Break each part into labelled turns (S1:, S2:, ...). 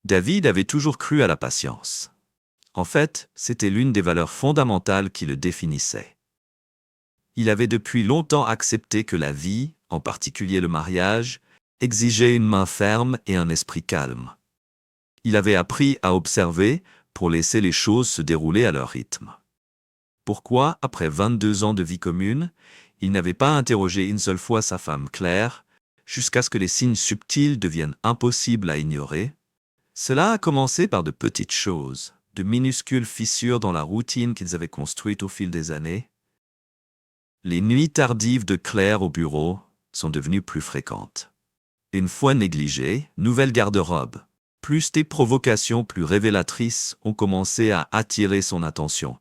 S1: David avait toujours cru à la patience. En fait, c'était l'une des valeurs fondamentales qui le définissait. Il avait depuis longtemps accepté que la vie, en particulier le mariage, exigeait une main ferme et un esprit calme. Il avait appris à observer pour laisser les choses se dérouler à leur rythme. Pourquoi, après 22 ans de vie commune, il n'avait pas interrogé une seule fois sa femme Claire, jusqu'à ce que les signes subtils deviennent impossibles à ignorer? Cela a commencé par de petites choses, de minuscules fissures dans la routine qu'ils avaient construite au fil des années. Les nuits tardives de Claire au bureau sont devenues plus fréquentes. Une fois négligées, nouvelle garde-robe. Plus des provocations plus révélatrices ont commencé à attirer son attention.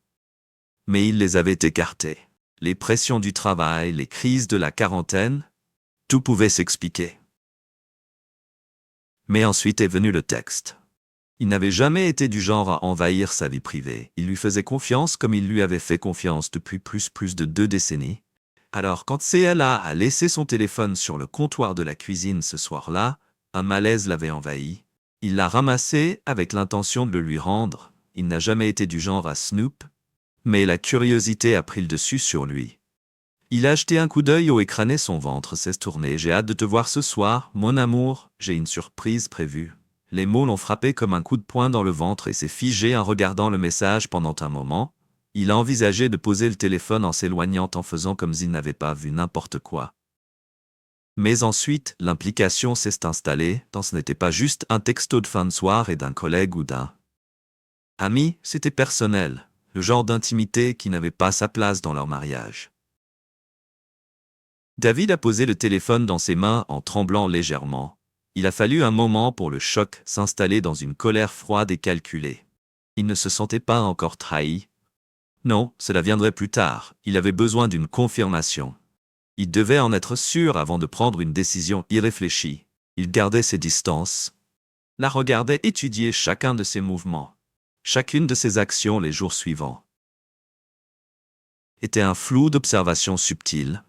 S1: Mais il les avait écartées. Les pressions du travail, les crises de la quarantaine, tout pouvait s'expliquer. Mais ensuite est venu le texte. Il n'avait jamais été du genre à envahir sa vie privée. Il lui faisait confiance comme il lui avait fait confiance depuis plus de 2 décennies. Alors quand CLA a laissé son téléphone sur le comptoir de la cuisine ce soir-là, un malaise l'avait envahi. Il l'a ramassé avec l'intention de le lui rendre. Il n'a jamais été du genre à snoop, mais la curiosité a pris le dessus sur lui. Il a jeté un coup d'œil au écran et son ventre s'est tourné. « J'ai hâte de te voir ce soir, mon amour, j'ai une surprise prévue. » Les mots l'ont frappé comme un coup de poing dans le ventre et s'est figé en regardant le message pendant un moment. Il a envisagé de poser le téléphone en s'éloignant en faisant comme s'il n'avait pas vu n'importe quoi. Mais ensuite, l'implication s'est installée, tant ce n'était pas juste un texto de fin de soir et d'un collègue ou d'un ami, c'était personnel, le genre d'intimité qui n'avait pas sa place dans leur mariage. David a posé le téléphone dans ses mains en tremblant légèrement. Il a fallu un moment pour le choc s'installer dans une colère froide et calculée. Il ne se sentait pas encore trahi. Non, cela viendrait plus tard. Il avait besoin d'une confirmation. Il devait en être sûr avant de prendre une décision irréfléchie. Il gardait ses distances, la regardait étudier chacun de ses mouvements, chacune de ses actions les jours suivants. Était un flou d'observation subtile.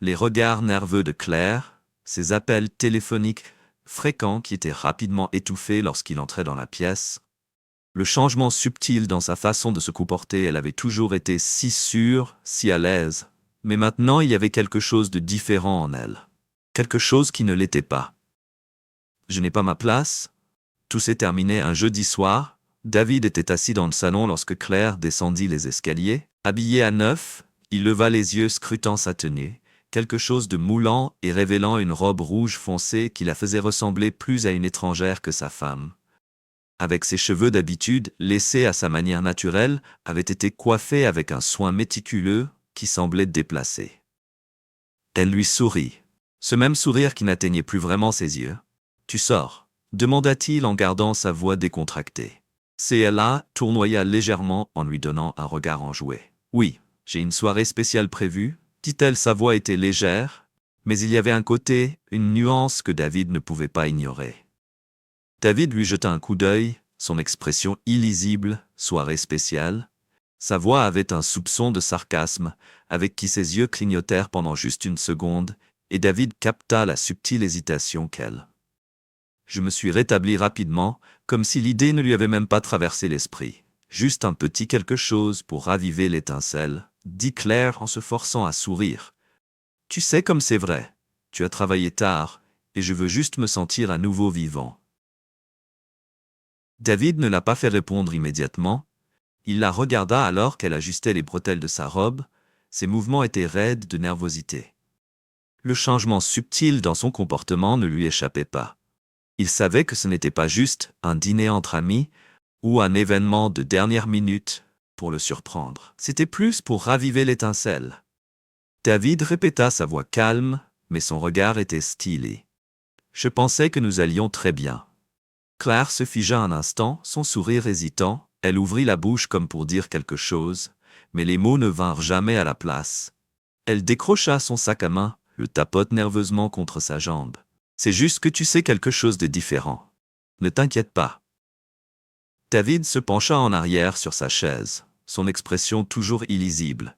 S1: Les regards nerveux de Claire, ses appels téléphoniques fréquents qui étaient rapidement étouffés lorsqu'il entrait dans la pièce. Le changement subtil dans sa façon de se comporter, elle avait toujours été si sûre, si à l'aise. Mais maintenant, il y avait quelque chose de différent en elle. Quelque chose qui ne l'était pas. Je n'ai pas ma place. Tout s'est terminé un jeudi soir. David était assis dans le salon lorsque Claire descendit les escaliers. Habillé à neuf, il leva les yeux scrutant sa tenue. Quelque chose de moulant et révélant une robe rouge foncée qui la faisait ressembler plus à une étrangère que sa femme. Avec ses cheveux d'habitude, laissés à sa manière naturelle, avaient été coiffés avec un soin méticuleux qui semblait déplacé. Elle lui sourit. Ce même sourire qui n'atteignait plus vraiment ses yeux. « Tu sors ?» demanda-t-il en gardant sa voix décontractée. CLA tournoya légèrement en lui donnant un regard enjoué. « Oui, j'ai une soirée spéciale prévue. » dit-elle, sa voix était légère, mais il y avait un côté, une nuance que David ne pouvait pas ignorer. David lui jeta un coup d'œil, son expression illisible, soirée spéciale. Sa voix avait un soupçon de sarcasme, avec qui ses yeux clignotèrent pendant juste une seconde, et David capta la subtile hésitation qu'elle. Je me suis rétabli rapidement, comme si l'idée ne lui avait même pas traversé l'esprit. Juste un petit quelque chose pour raviver l'étincelle, dit Claire en se forçant à sourire. Tu sais comme c'est vrai. Tu as travaillé tard, et je veux juste me sentir à nouveau vivant. David ne l'a pas fait répondre immédiatement. Il la regarda alors qu'elle ajustait les bretelles de sa robe. Ses mouvements étaient raides de nervosité. Le changement subtil dans son comportement ne lui échappait pas. Il savait que ce n'était pas juste un dîner entre amis ou un événement de dernière minute pour le surprendre. C'était plus pour raviver l'étincelle. David répéta sa voix calme, mais son regard était stylé. « Je pensais que nous allions très bien. » Claire se figea un instant, son sourire hésitant. Elle ouvrit la bouche comme pour dire quelque chose, mais les mots ne vinrent jamais à la place. Elle décrocha son sac à main, le tapote nerveusement contre sa jambe. « C'est juste que tu sais quelque chose de différent. Ne t'inquiète pas. » David se pencha en arrière sur sa chaise, son expression toujours illisible.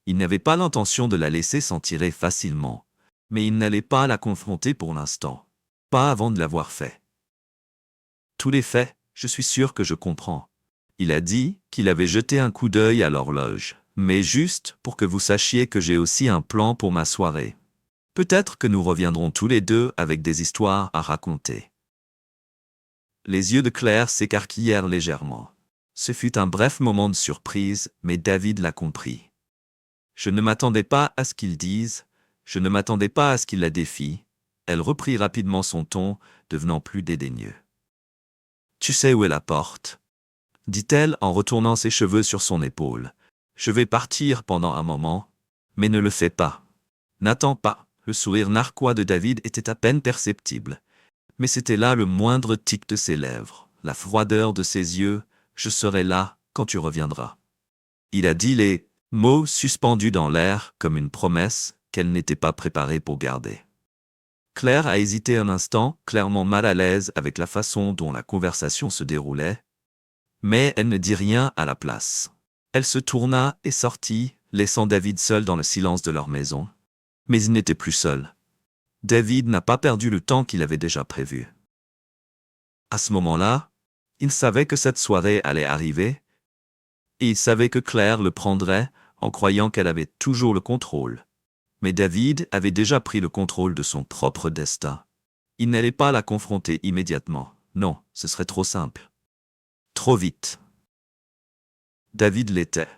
S1: Il n'avait pas l'intention de la laisser s'en tirer facilement, mais il n'allait pas la confronter pour l'instant, pas avant de l'avoir fait. tous les faits, je suis sûr que je comprends. Il a dit qu'il avait jeté un coup d'œil à l'horloge, mais juste pour que vous sachiez que j'ai aussi un plan pour ma soirée. Peut-être que nous reviendrons tous les deux avec des histoires à raconter. Les yeux de Claire s'écarquillèrent légèrement. Ce fut un bref moment de surprise, mais David l'a compris. Je ne m'attendais pas à ce qu'il dise, je ne m'attendais pas à ce qu'il la défie. Elle reprit rapidement son ton, devenant plus dédaigneux. Tu sais où est la porte? Dit-elle en retournant ses cheveux sur son épaule. Je vais partir pendant un moment, mais ne le fais pas. N'attends pas. Le sourire narquois de David était à peine perceptible. Mais c'était là le moindre tic de ses lèvres, la froideur de ses yeux. Je serai là quand tu reviendras. Il a dit les mots suspendus dans l'air comme une promesse qu'elle n'était pas préparée pour garder. Claire a hésité un instant, clairement mal à l'aise avec la façon dont la conversation se déroulait, mais elle ne dit rien à la place. Elle se tourna et sortit, laissant David seul dans le silence de leur maison. Mais il n'était plus seul. David n'a pas perdu le temps qu'il avait déjà prévu. À ce moment-là, il savait que cette soirée allait arriver, et il savait que Claire le prendrait en croyant qu'elle avait toujours le contrôle. Mais David avait déjà pris le contrôle de son propre destin. Il n'allait pas la confronter immédiatement. Non, ce serait trop simple. Trop vite. David l'était.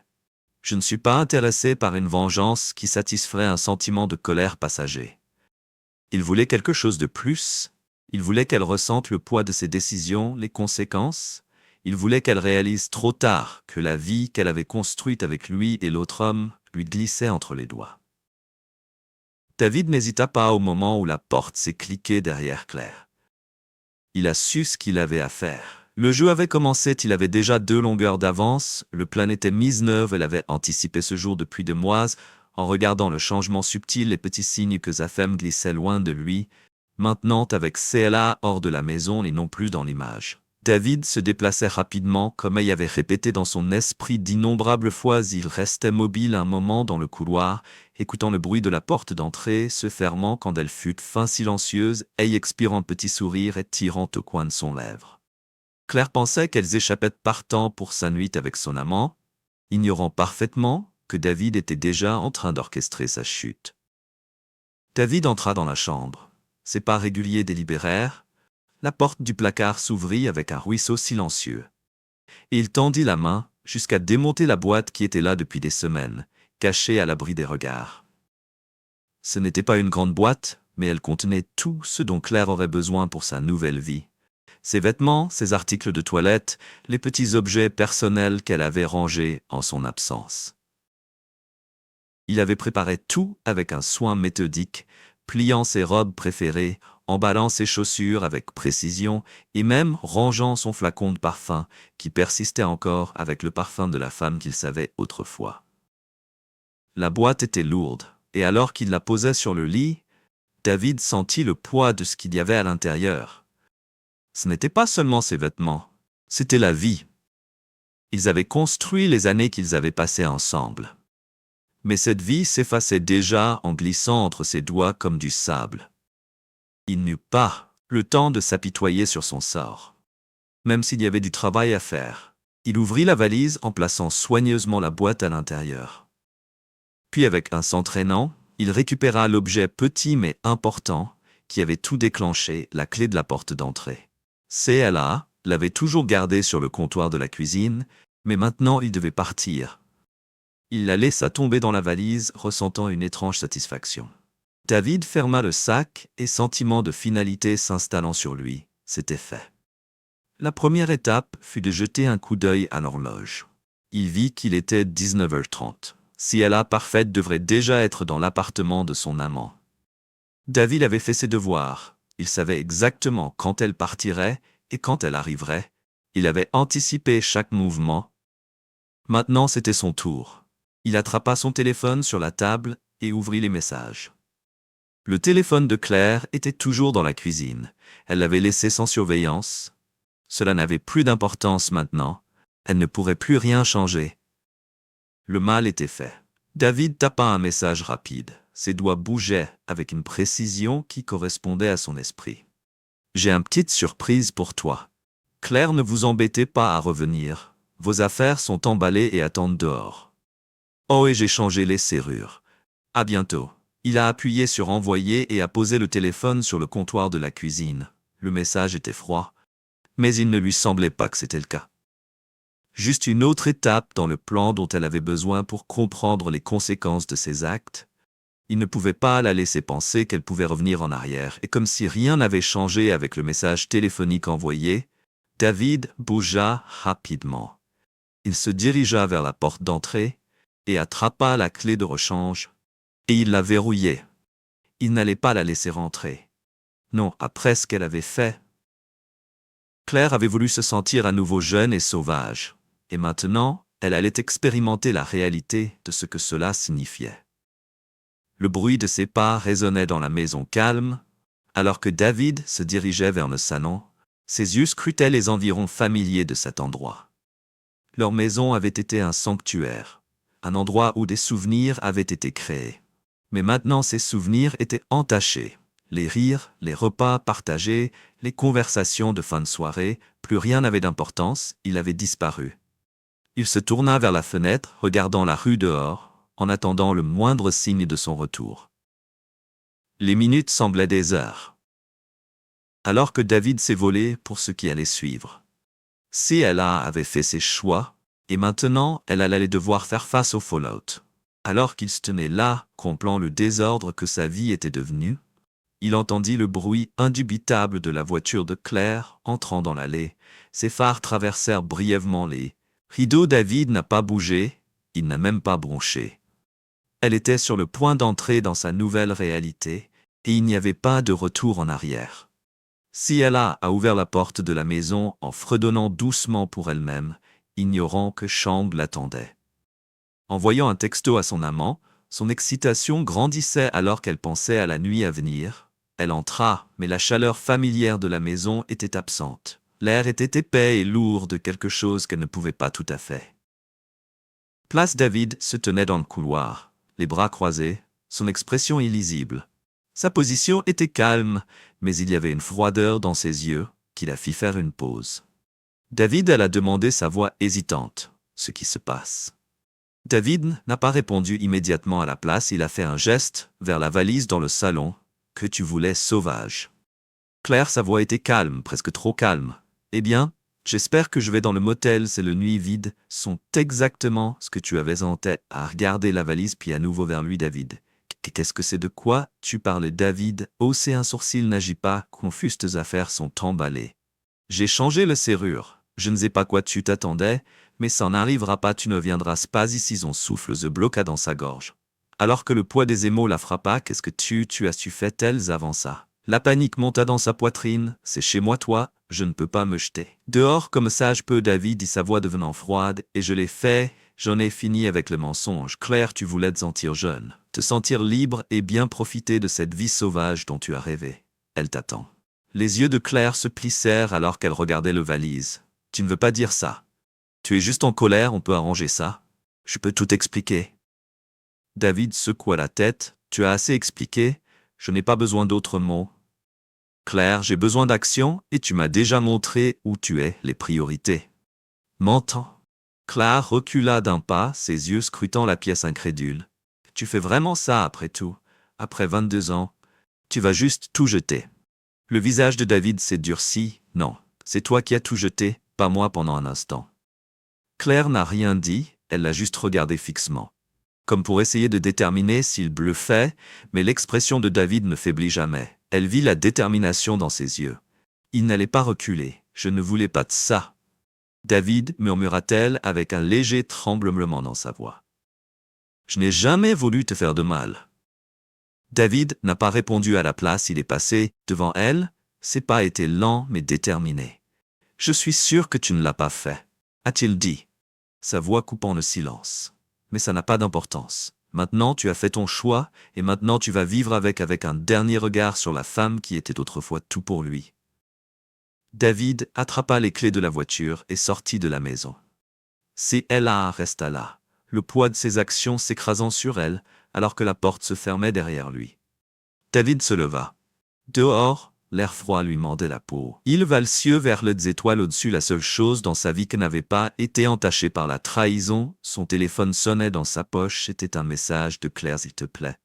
S1: Je ne suis pas intéressé par une vengeance qui satisferait un sentiment de colère passager. Il voulait quelque chose de plus. Il voulait qu'elle ressente le poids de ses décisions, les conséquences. Il voulait qu'elle réalise trop tard que la vie qu'elle avait construite avec lui et l'autre homme lui glissait entre les doigts. David n'hésita pas au moment où la porte s'est cliquée derrière Claire. Il a su ce qu'il avait à faire. Le jeu avait commencé, il avait déjà 2 longueurs d'avance, le plan était mise neuve, elle avait anticipé ce jour depuis des mois, en regardant le changement subtil, les petits signes que Zafem glissait loin de lui, maintenant avec CLA hors de la maison et non plus dans l'image. David se déplaçait rapidement, comme il avait répété dans son esprit d'innombrables fois, il restait mobile un moment dans le couloir, écoutant le bruit de la porte d'entrée se fermant quand elle fut fin silencieuse, et expirant petit sourire et tirant au coin de son lèvre. Claire pensait qu'elles échappaient partant pour sa nuit avec son amant, ignorant parfaitement que David était déjà en train d'orchestrer sa chute. David entra dans la chambre. Ses pas réguliers délibérèrent. La porte du placard s'ouvrit avec un ruisseau silencieux. Et il tendit la main jusqu'à démonter la boîte qui était là depuis des semaines, cachée à l'abri des regards. Ce n'était pas une grande boîte, mais elle contenait tout ce dont Claire aurait besoin pour sa nouvelle vie. Ses vêtements, ses articles de toilette, les petits objets personnels qu'elle avait rangés en son absence. Il avait préparé tout avec un soin méthodique, pliant ses robes préférées, emballant ses chaussures avec précision et même rangeant son flacon de parfum qui persistait encore avec le parfum de la femme qu'il savait autrefois. La boîte était lourde, et alors qu'il la posait sur le lit, David sentit le poids de ce qu'il y avait à l'intérieur. Ce n'était pas seulement ses vêtements, c'était la vie. Ils avaient construit les années qu'ils avaient passées ensemble. Mais cette vie s'effaçait déjà en glissant entre ses doigts comme du sable. Il n'eut pas le temps de s'apitoyer sur son sort. Même s'il y avait du travail à faire, il ouvrit la valise en plaçant soigneusement la boîte à l'intérieur. Puis avec un s'entraînant, il récupéra l'objet petit mais important qui avait tout déclenché, la clé de la porte d'entrée. CLA l'avait toujours gardée sur le comptoir de la cuisine, mais maintenant il devait partir. Il la laissa tomber dans la valise, ressentant une étrange satisfaction. David ferma le sac et sentiment de finalité s'installant sur lui, c'était fait. La première étape fut de jeter un coup d'œil à l'horloge. Il vit qu'il était 19h30. CLA parfaite devrait déjà être dans l'appartement de son amant. David avait fait ses devoirs. Il savait exactement quand elle partirait et quand elle arriverait. Il avait anticipé chaque mouvement. Maintenant, c'était son tour. Il attrapa son téléphone sur la table et ouvrit les messages. Le téléphone de Claire était toujours dans la cuisine. Elle l'avait laissé sans surveillance. Cela n'avait plus d'importance maintenant. Elle ne pourrait plus rien changer. Le mal était fait. David tapa un message rapide. Ses doigts bougeaient avec une précision qui correspondait à son esprit. « J'ai une petite surprise pour toi. Claire, ne vous embêtez pas à revenir. Vos affaires sont emballées et attendent dehors. Oh, et j'ai changé les serrures. À bientôt. Il a appuyé sur envoyer et a posé le téléphone sur le comptoir de la cuisine. Le message était froid, mais il ne lui semblait pas que c'était le cas. Juste une autre étape dans le plan dont elle avait besoin pour comprendre les conséquences de ses actes. Il ne pouvait pas la laisser penser qu'elle pouvait revenir en arrière, et comme si rien n'avait changé avec le message téléphonique envoyé, David bougea rapidement. Il se dirigea vers la porte d'entrée et attrapa la clé de rechange, et il la verrouillait. Il n'allait pas la laisser rentrer. Non, après ce qu'elle avait fait. Claire avait voulu se sentir à nouveau jeune et sauvage, et maintenant, elle allait expérimenter la réalité de ce que cela signifiait. Le bruit de ses pas résonnait dans la maison calme, alors que David se dirigeait vers le salon. Ses yeux scrutaient les environs familiers de cet endroit. Leur maison avait été un sanctuaire, un endroit où des souvenirs avaient été créés. Mais maintenant ces souvenirs étaient entachés. Les rires, les repas partagés, les conversations de fin de soirée, plus rien n'avait d'importance, il avait disparu. Il se tourna vers la fenêtre, regardant la rue dehors, en attendant le moindre signe de son retour. Les minutes semblaient des heures. Alors que David s'est volé pour ce qui allait suivre. Si Ella avait fait ses choix, et maintenant elle allait devoir faire face au fallout. Alors qu'il se tenait là, contemplant le désordre que sa vie était devenue, il entendit le bruit indubitable de la voiture de Claire entrant dans l'allée. Ses phares traversèrent brièvement les rideaux. David n'a pas bougé, il n'a même pas bronché. Elle était sur le point d'entrer dans sa nouvelle réalité, et il n'y avait pas de retour en arrière. Si Ella a ouvert la porte de la maison en fredonnant doucement pour elle-même, ignorant que Chang l'attendait. En voyant un texto à son amant, son excitation grandissait alors qu'elle pensait à la nuit à venir. Elle entra, mais la chaleur familière de la maison était absente. L'air était épais et lourd de quelque chose qu'elle ne pouvait pas tout à fait. Place David se tenait dans le couloir, les bras croisés, son expression illisible. Sa position était calme, mais il y avait une froideur dans ses yeux qui la fit faire une pause. David alla demander sa voix hésitante, ce qui se passe. David n'a pas répondu immédiatement à la place, il a fait un geste vers la valise dans le salon, que tu voulais sauvage. Claire, sa voix était calme, presque trop calme. Eh bien, j'espère que je vais dans le motel, c'est le nuit vide, sont exactement ce que tu avais en tête. À regarder la valise puis à nouveau vers lui David. Qu'est-ce que c'est de quoi tu parles David? Hausser un sourcil n'agit pas, confus tes affaires sont emballées. J'ai changé la serrure, je ne sais pas quoi tu t'attendais, mais ça n'arrivera pas, tu ne viendras pas ici. Son souffle se bloqua dans sa gorge. Alors que le poids des émaux la frappa, qu'est-ce que tu as su fait? Elle avança. La panique monta dans sa poitrine, c'est chez moi toi, je ne peux pas me jeter. Dehors comme ça je peux, David dit sa voix devenant froide, et je l'ai fait, j'en ai fini avec le mensonge. Claire, tu voulais te sentir jeune, te sentir libre et bien profiter de cette vie sauvage dont tu as rêvé. Elle t'attend. Les yeux de Claire se plissèrent alors qu'elle regardait le valise. Tu ne veux pas dire ça. Tu es juste en colère, on peut arranger ça. Je peux tout expliquer. David secoua la tête. Tu as assez expliqué, je n'ai pas besoin d'autres mots. Claire, j'ai besoin d'action et tu m'as déjà montré où tu es, les priorités. M'entends? Claire recula d'un pas, ses yeux scrutant la pièce incrédule. Tu fais vraiment ça après tout? Après 22 ans? Tu vas juste tout jeter. Le visage de David s'est durci. Non, c'est toi qui as tout jeté, pas moi pendant un instant. Claire n'a rien dit, elle l'a juste regardé fixement. Comme pour essayer de déterminer s'il bluffait, mais l'expression de David ne faiblit jamais. Elle vit la détermination dans ses yeux. Il n'allait pas reculer. Je ne voulais pas de ça. David, murmura-t-elle avec un léger tremblement dans sa voix. Je n'ai jamais voulu te faire de mal. David n'a pas répondu à la place, il est passé devant elle, ses pas étaient lents mais déterminés. Je suis sûr que tu ne l'as pas fait, a-t-il dit, sa voix coupant le silence. Mais ça n'a pas d'importance. Maintenant tu as fait ton choix, et maintenant tu vas vivre avec un dernier regard sur la femme qui était autrefois tout pour lui. David attrapa les clés de la voiture et sortit de la maison. Si Ella resta là, le poids de ses actions s'écrasant sur elle, alors que la porte se fermait derrière lui. David se leva. Dehors, l'air froid lui mordait la peau. Il leva les yeux vers les étoiles au-dessus. La seule chose dans sa vie qui n'avait pas été entachée par la trahison, son téléphone sonnait dans sa poche. C'était un message de Claire. S'il te plaît.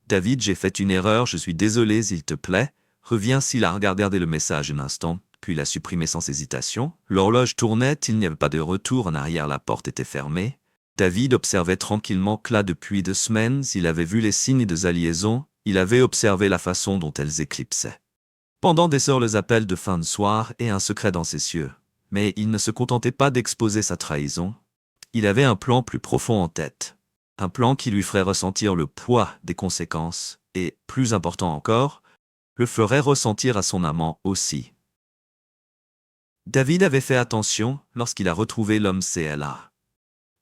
S1: David, j'ai fait une erreur, je suis désolé, s'il te plaît. Reviens. S'il a regardé le message un instant, puis l'a supprimé sans hésitation. L'horloge tournait, il n'y avait pas de retour en arrière, la porte était fermée. David observait tranquillement Claire depuis 2 semaines. Il avait vu les signes de sa liaison, il avait observé la façon dont elles éclipsaient. Pendant des heures, les appels de fin de soir et un secret dans ses yeux. Mais il ne se contentait pas d'exposer sa trahison. Il avait un plan plus profond en tête. Un plan qui lui ferait ressentir le poids des conséquences et, plus important encore, le ferait ressentir à son amant aussi. David avait fait attention lorsqu'il a retrouvé l'homme CLA.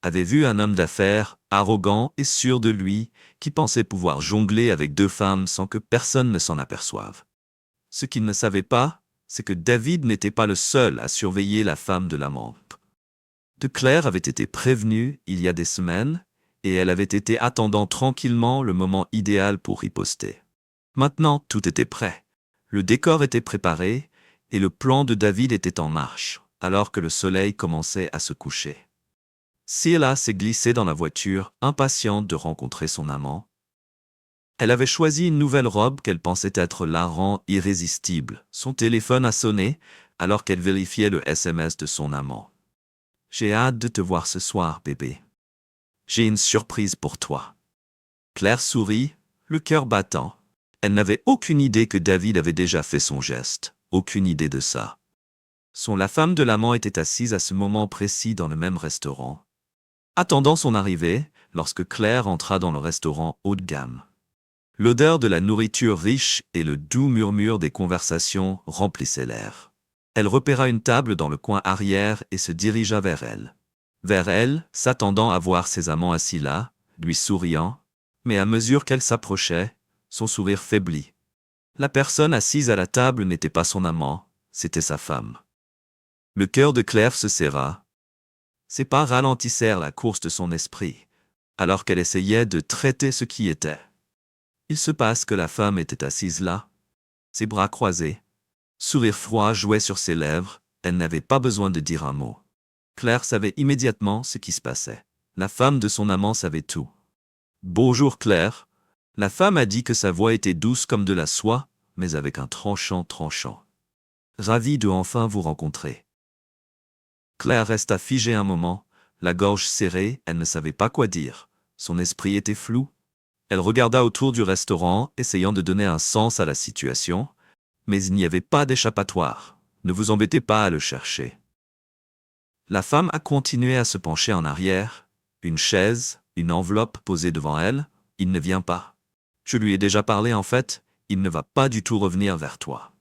S1: Avait vu un homme d'affaires, arrogant et sûr de lui, qui pensait pouvoir jongler avec 2 femmes sans que personne ne s'en aperçoive. Ce qu'il ne savait pas, c'est que David n'était pas le seul à surveiller la femme de l'amant. De Claire avait été prévenue il y a des semaines, et elle avait été attendant tranquillement le moment idéal pour riposter. Maintenant, tout était prêt. Le décor était préparé, et le plan de David était en marche, alors que le soleil commençait à se coucher. Sheila s'est glissée dans la voiture, impatiente de rencontrer son amant. Elle avait choisi une nouvelle robe qu'elle pensait être la rend irrésistible. Son téléphone a sonné, alors qu'elle vérifiait le SMS de son amant. « J'ai hâte de te voir ce soir, bébé. J'ai une surprise pour toi. » Claire sourit, le cœur battant. Elle n'avait aucune idée que David avait déjà fait son geste, aucune idée de ça. La femme de l'amant était assise à ce moment précis dans le même restaurant, attendant son arrivée, lorsque Claire entra dans le restaurant haut de gamme. L'odeur de la nourriture riche et le doux murmure des conversations remplissaient l'air. Elle repéra une table dans le coin arrière et se dirigea vers elle. S'attendant à voir ses amants assis là, lui souriant, mais à mesure qu'elle s'approchait, son sourire faiblit. La personne assise à la table n'était pas son amant, c'était sa femme. Le cœur de Claire se serra. Ses pas ralentissèrent la course de son esprit, alors qu'elle essayait de traiter ce qui était. Il se passe que la femme était assise là, ses bras croisés. Sourire froid jouait sur ses lèvres, elle n'avait pas besoin de dire un mot. Claire savait immédiatement ce qui se passait. La femme de son amant savait tout. « Bonjour Claire !» La femme a dit que sa voix était douce comme de la soie, mais avec un tranchant. « Ravie de enfin vous rencontrer. » Claire resta figée un moment, la gorge serrée, elle ne savait pas quoi dire. Son esprit était flou. Elle regarda autour du restaurant, essayant de donner un sens à la situation, mais il n'y avait pas d'échappatoire. Ne vous embêtez pas à le chercher. La femme a continué à se pencher en arrière, une chaise, une enveloppe posée devant elle. Il ne vient pas. Je lui ai déjà parlé en fait, il ne va pas du tout revenir vers toi.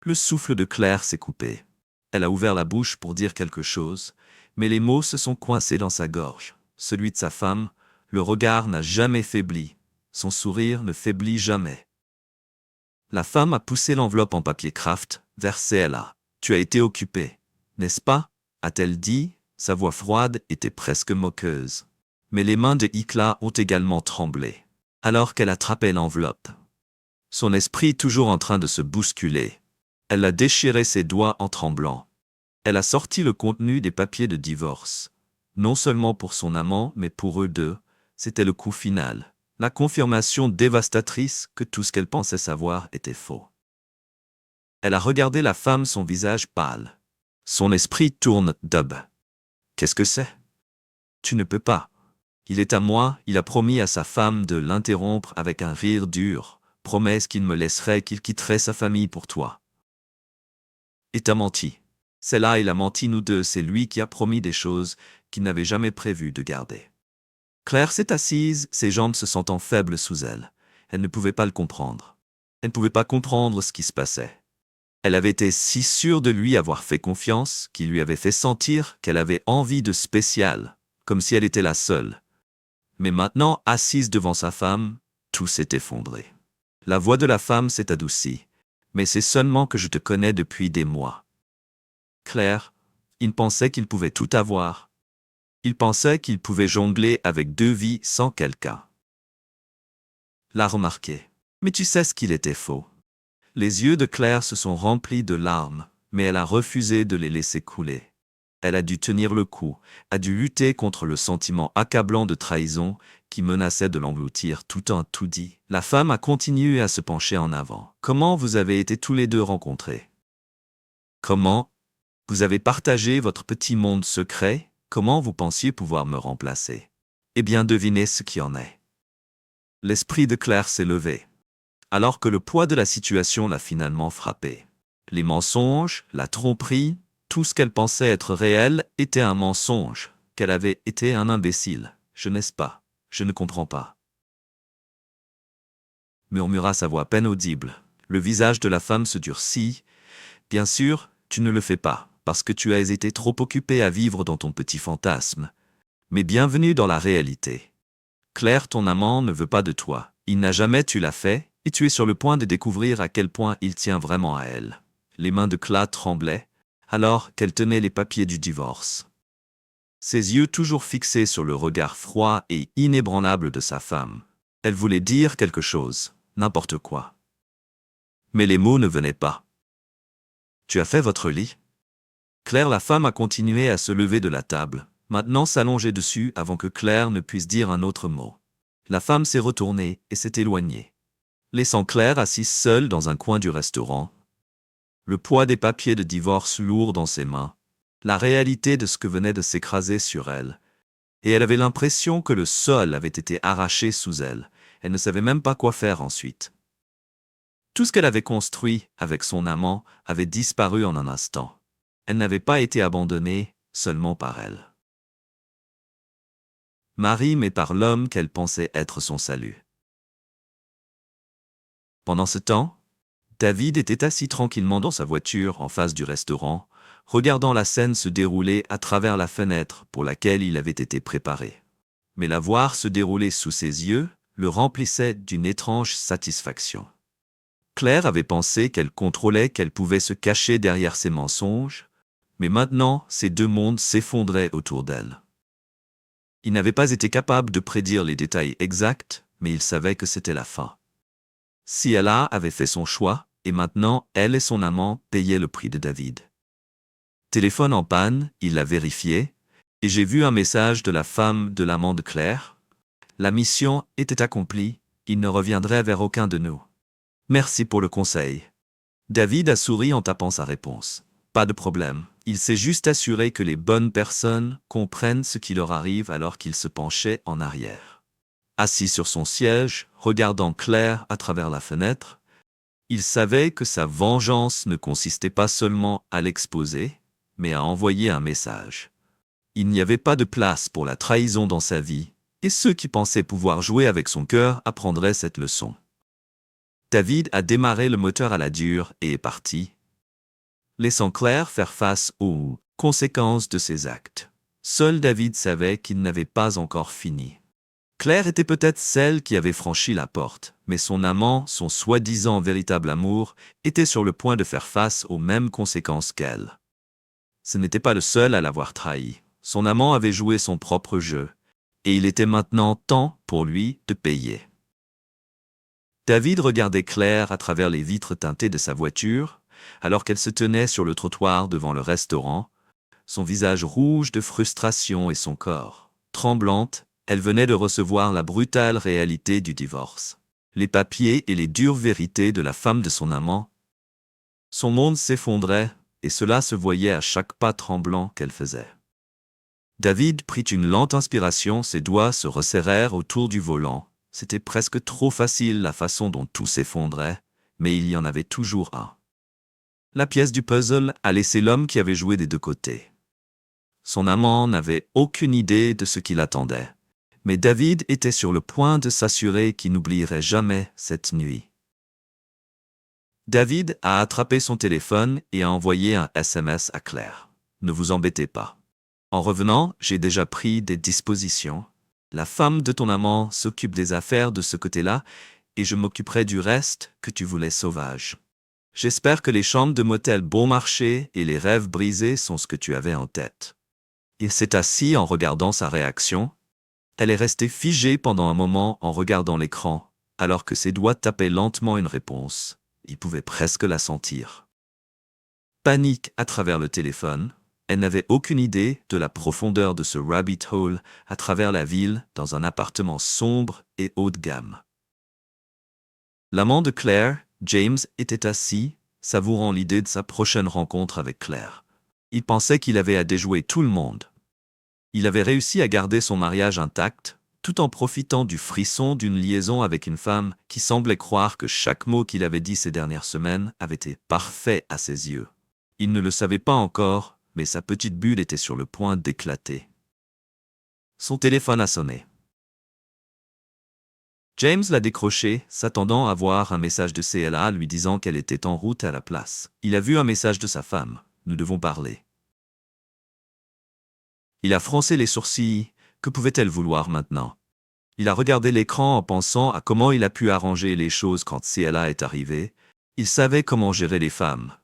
S1: Le souffle de Claire s'est coupé. Elle a ouvert la bouche pour dire quelque chose, mais les mots se sont coincés dans sa gorge. Celui de sa femme, le regard n'a jamais faibli. Son sourire ne faiblit jamais. La femme a poussé l'enveloppe en papier craft vers Sheila. « Tu as été occupée, n'est-ce pas ?» a-t-elle dit. Sa voix froide était presque moqueuse. Mais les mains de Ikla ont également tremblé, alors qu'elle attrapait l'enveloppe. Son esprit toujours en train de se bousculer. Elle a déchiré ses doigts en tremblant. Elle a sorti le contenu des papiers de divorce. Non seulement pour son amant, mais pour eux deux, c'était le coup final. La confirmation dévastatrice que tout ce qu'elle pensait savoir était faux. Elle a regardé la femme, son visage pâle. Son esprit tourne. Dub. Qu'est-ce que c'est? Tu ne peux pas. Il est à moi, il a promis à sa femme de l'interrompre avec un rire dur, promesse qu'il me laisserait, qu'il quitterait sa famille pour toi. Et t'as menti. C'est là il a menti, nous deux, c'est lui qui a promis des choses qu'il n'avait jamais prévu de garder. Claire s'est assise, ses jambes se sentant faibles sous elle. Elle ne pouvait pas le comprendre. Elle ne pouvait pas comprendre ce qui se passait. Elle avait été si sûre de lui avoir fait confiance, qu'il lui avait fait sentir qu'elle avait envie de spécial, comme si elle était la seule. Mais maintenant, assise devant sa femme, tout s'est effondré. La voix de la femme s'est adoucie. Mais c'est seulement que je te connais depuis des mois. Claire, il pensait qu'il pouvait tout avoir. Il pensait qu'il pouvait jongler avec 2 vies sans quelqu'un. L'a remarqué. Mais tu sais ce qu'il était faux. Les yeux de Claire se sont remplis de larmes, mais elle a refusé de les laisser couler. Elle a dû tenir le coup, a dû lutter contre le sentiment accablant de trahison qui menaçait de l'engloutir tout en tout dit. La femme a continué à se pencher en avant. Comment vous avez été tous les deux rencontrés? Comment? Vous avez partagé votre petit monde secret? Comment vous pensiez pouvoir me remplacer? Eh bien, devinez ce qui en est. L'esprit de Claire s'est levé, alors que le poids de la situation l'a finalement frappée. Les mensonges, la tromperie, tout ce qu'elle pensait être réel était un mensonge, qu'elle avait été un imbécile. Je n'est-ce pas? Je ne comprends pas. Murmura sa voix à peine audible. Le visage de la femme se durcit. Bien sûr, tu ne le fais pas, parce que tu as été trop occupé à vivre dans ton petit fantasme. Mais bienvenue dans la réalité. Claire, ton amant, ne veut pas de toi. Il n'a jamais tu l'as fait, et tu es sur le point de découvrir à quel point il tient vraiment à elle. Les mains de Claire tremblaient, alors qu'elle tenait les papiers du divorce. Ses yeux toujours fixés sur le regard froid et inébranlable de sa femme. Elle voulait dire quelque chose, n'importe quoi. Mais les mots ne venaient pas. Tu as fait votre lit? Claire, la femme, a continué à se lever de la table, maintenant s'allonger dessus avant que Claire ne puisse dire un autre mot. La femme s'est retournée et s'est éloignée, laissant Claire assise seule dans un coin du restaurant, le poids des papiers de divorce lourd dans ses mains, la réalité de ce que venait de s'écraser sur elle. Et elle avait l'impression que le sol avait été arraché sous elle. Elle ne savait même pas quoi faire ensuite. Tout ce qu'elle avait construit avec son amant avait disparu en un instant. Elle n'avait pas été abandonnée seulement par elle. Marie, mais par l'homme qu'elle pensait être son salut. Pendant ce temps, David était assis tranquillement dans sa voiture en face du restaurant, regardant la scène se dérouler à travers la fenêtre pour laquelle il avait été préparé. Mais la voir se dérouler sous ses yeux le remplissait d'une étrange satisfaction. Claire avait pensé qu'elle contrôlait, qu'elle pouvait se cacher derrière ses mensonges, mais maintenant ces deux mondes s'effondraient autour d'elle. Il n'avait pas été capable de prédire les détails exacts, mais il savait que c'était la fin. Si Allah avait fait son choix, et maintenant elle et son amant payaient le prix de David. Téléphone en panne, il l'a vérifié, et j'ai vu un message de la femme de l'amant de Claire. La mission était accomplie, il ne reviendrait vers aucun de nous. Merci pour le conseil. David a souri en tapant sa réponse. Pas de problème, il s'est juste assuré que les bonnes personnes comprennent ce qui leur arrive alors qu'il se penchait en arrière. Assis sur son siège, regardant Claire à travers la fenêtre, il savait que sa vengeance ne consistait pas seulement à l'exposer, mais à envoyer un message. Il n'y avait pas de place pour la trahison dans sa vie, et ceux qui pensaient pouvoir jouer avec son cœur apprendraient cette leçon. David a démarré le moteur à la dure et est parti, laissant Claire faire face aux conséquences de ses actes. Seul David savait qu'il n'avait pas encore fini. Claire était peut-être celle qui avait franchi la porte, mais son amant, son soi-disant véritable amour, était sur le point de faire face aux mêmes conséquences qu'elle. Ce n'était pas le seul à l'avoir trahi. Son amant avait joué son propre jeu, et il était maintenant temps pour lui de payer. David regardait Claire à travers les vitres teintées de sa voiture, alors qu'elle se tenait sur le trottoir devant le restaurant, son visage rouge de frustration et son corps tremblante. Elle venait de recevoir la brutale réalité du divorce, les papiers et les dures vérités de la femme de son amant. Son monde s'effondrait, et cela se voyait à chaque pas tremblant qu'elle faisait. David prit une lente inspiration, ses doigts se resserrèrent autour du volant. C'était presque trop facile la façon dont tout s'effondrait, mais il y en avait toujours un. La pièce du puzzle a laissé l'homme qui avait joué des deux côtés. Son amant n'avait aucune idée de ce qui l'attendait. Mais David était sur le point de s'assurer qu'il n'oublierait jamais cette nuit. David a attrapé son téléphone et a envoyé un SMS à Claire. Ne vous embêtez pas. En revenant, j'ai déjà pris des dispositions. La femme de ton amant s'occupe des affaires de ce côté-là et je m'occuperai du reste que tu voulais sauvage. J'espère que les chambres de motel bon marché et les rêves brisés sont ce que tu avais en tête. Il s'est assis en regardant sa réaction. Elle est restée figée pendant un moment en regardant l'écran, alors que ses doigts tapaient lentement une réponse. il pouvait presque la sentir. Panique à travers le téléphone, elle n'avait aucune idée de la profondeur de ce rabbit hole à travers la ville dans un appartement sombre et haut de gamme. L'amant de Claire, James, était assis, savourant l'idée de sa prochaine rencontre avec Claire. Il pensait qu'il avait à déjouer tout le monde. Il avait réussi à garder son mariage intact, tout en profitant du frisson d'une liaison avec une femme qui semblait croire que chaque mot qu'il avait dit ces dernières semaines avait été parfait à ses yeux. Il ne le savait pas encore, mais sa petite bulle était sur le point d'éclater. Son téléphone a sonné. James l'a décroché, s'attendant à voir un message de CLA lui disant qu'elle était en route à la place. Il a vu un message de sa femme. Nous devons parler. Il a froncé les sourcils. Que pouvait-elle vouloir maintenant? Il a regardé l'écran en pensant à comment il a pu arranger les choses quand CLA est arrivé. Il savait comment gérer les femmes.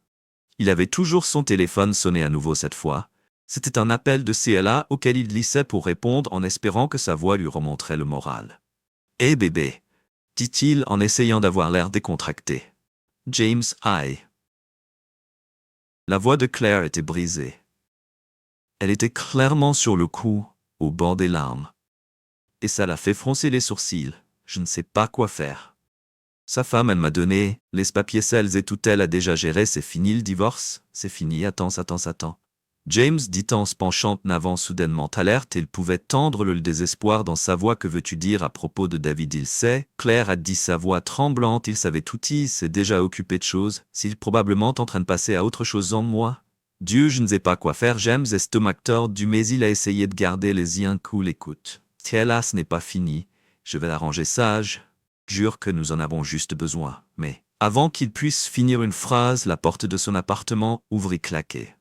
S1: Il avait toujours son téléphone sonner à nouveau cette fois. C'était un appel de CLA auquel il glissait pour répondre en espérant que sa voix lui remonterait le moral. « Hé bébé », dit-il en essayant d'avoir l'air décontracté. « James, aïe. » La voix de Claire était brisée. Elle était clairement sur le coup, au bord des larmes. Et ça l'a fait froncer les sourcils. Je ne sais pas quoi faire. Sa femme, elle m'a donné les papiers sales et tout, elle a déjà géré, c'est fini le divorce, c'est fini, attends. James dit en se penchant en avant soudainement alerte et il pouvait tendre le désespoir dans sa voix. Que veux-tu dire à propos de David? Il sait, Claire a dit sa voix tremblante, il savait tout, il s'est déjà occupé de choses, s'il est probablement en train de passer à autre chose en moi. Dieu, je ne sais pas quoi faire. James estomac tordu, mais il a essayé de garder les yeux cool. Écoute, là, ce n'est pas fini, je vais l'arranger sage. Jure que nous en avons juste besoin. Mais, avant qu'il puisse finir une phrase, la porte de son appartement ouvrit claquée.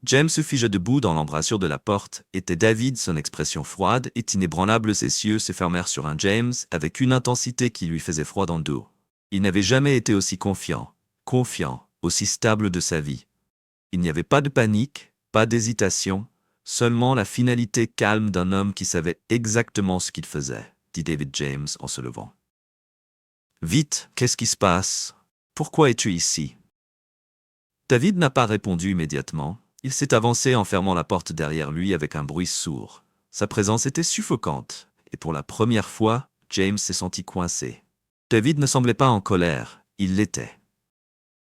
S1: James se figea debout dans l'embrasure de la porte. Était David, son expression froide et inébranlable, ses yeux se fermèrent sur un James avec une intensité qui lui faisait froid dans le dos. Il n'avait jamais été aussi confiant, aussi stable de sa vie. Il n'y avait pas de panique, pas d'hésitation, seulement la finalité calme d'un homme qui savait exactement ce qu'il faisait, dit David James en se levant. Vite, qu'est-ce qui se passe? Pourquoi es-tu ici? David n'a pas répondu immédiatement. Il s'est avancé en fermant la porte derrière lui avec un bruit sourd. Sa présence était suffocante, et pour la première fois, James s'est senti coincé. David ne semblait pas en colère, il l'était.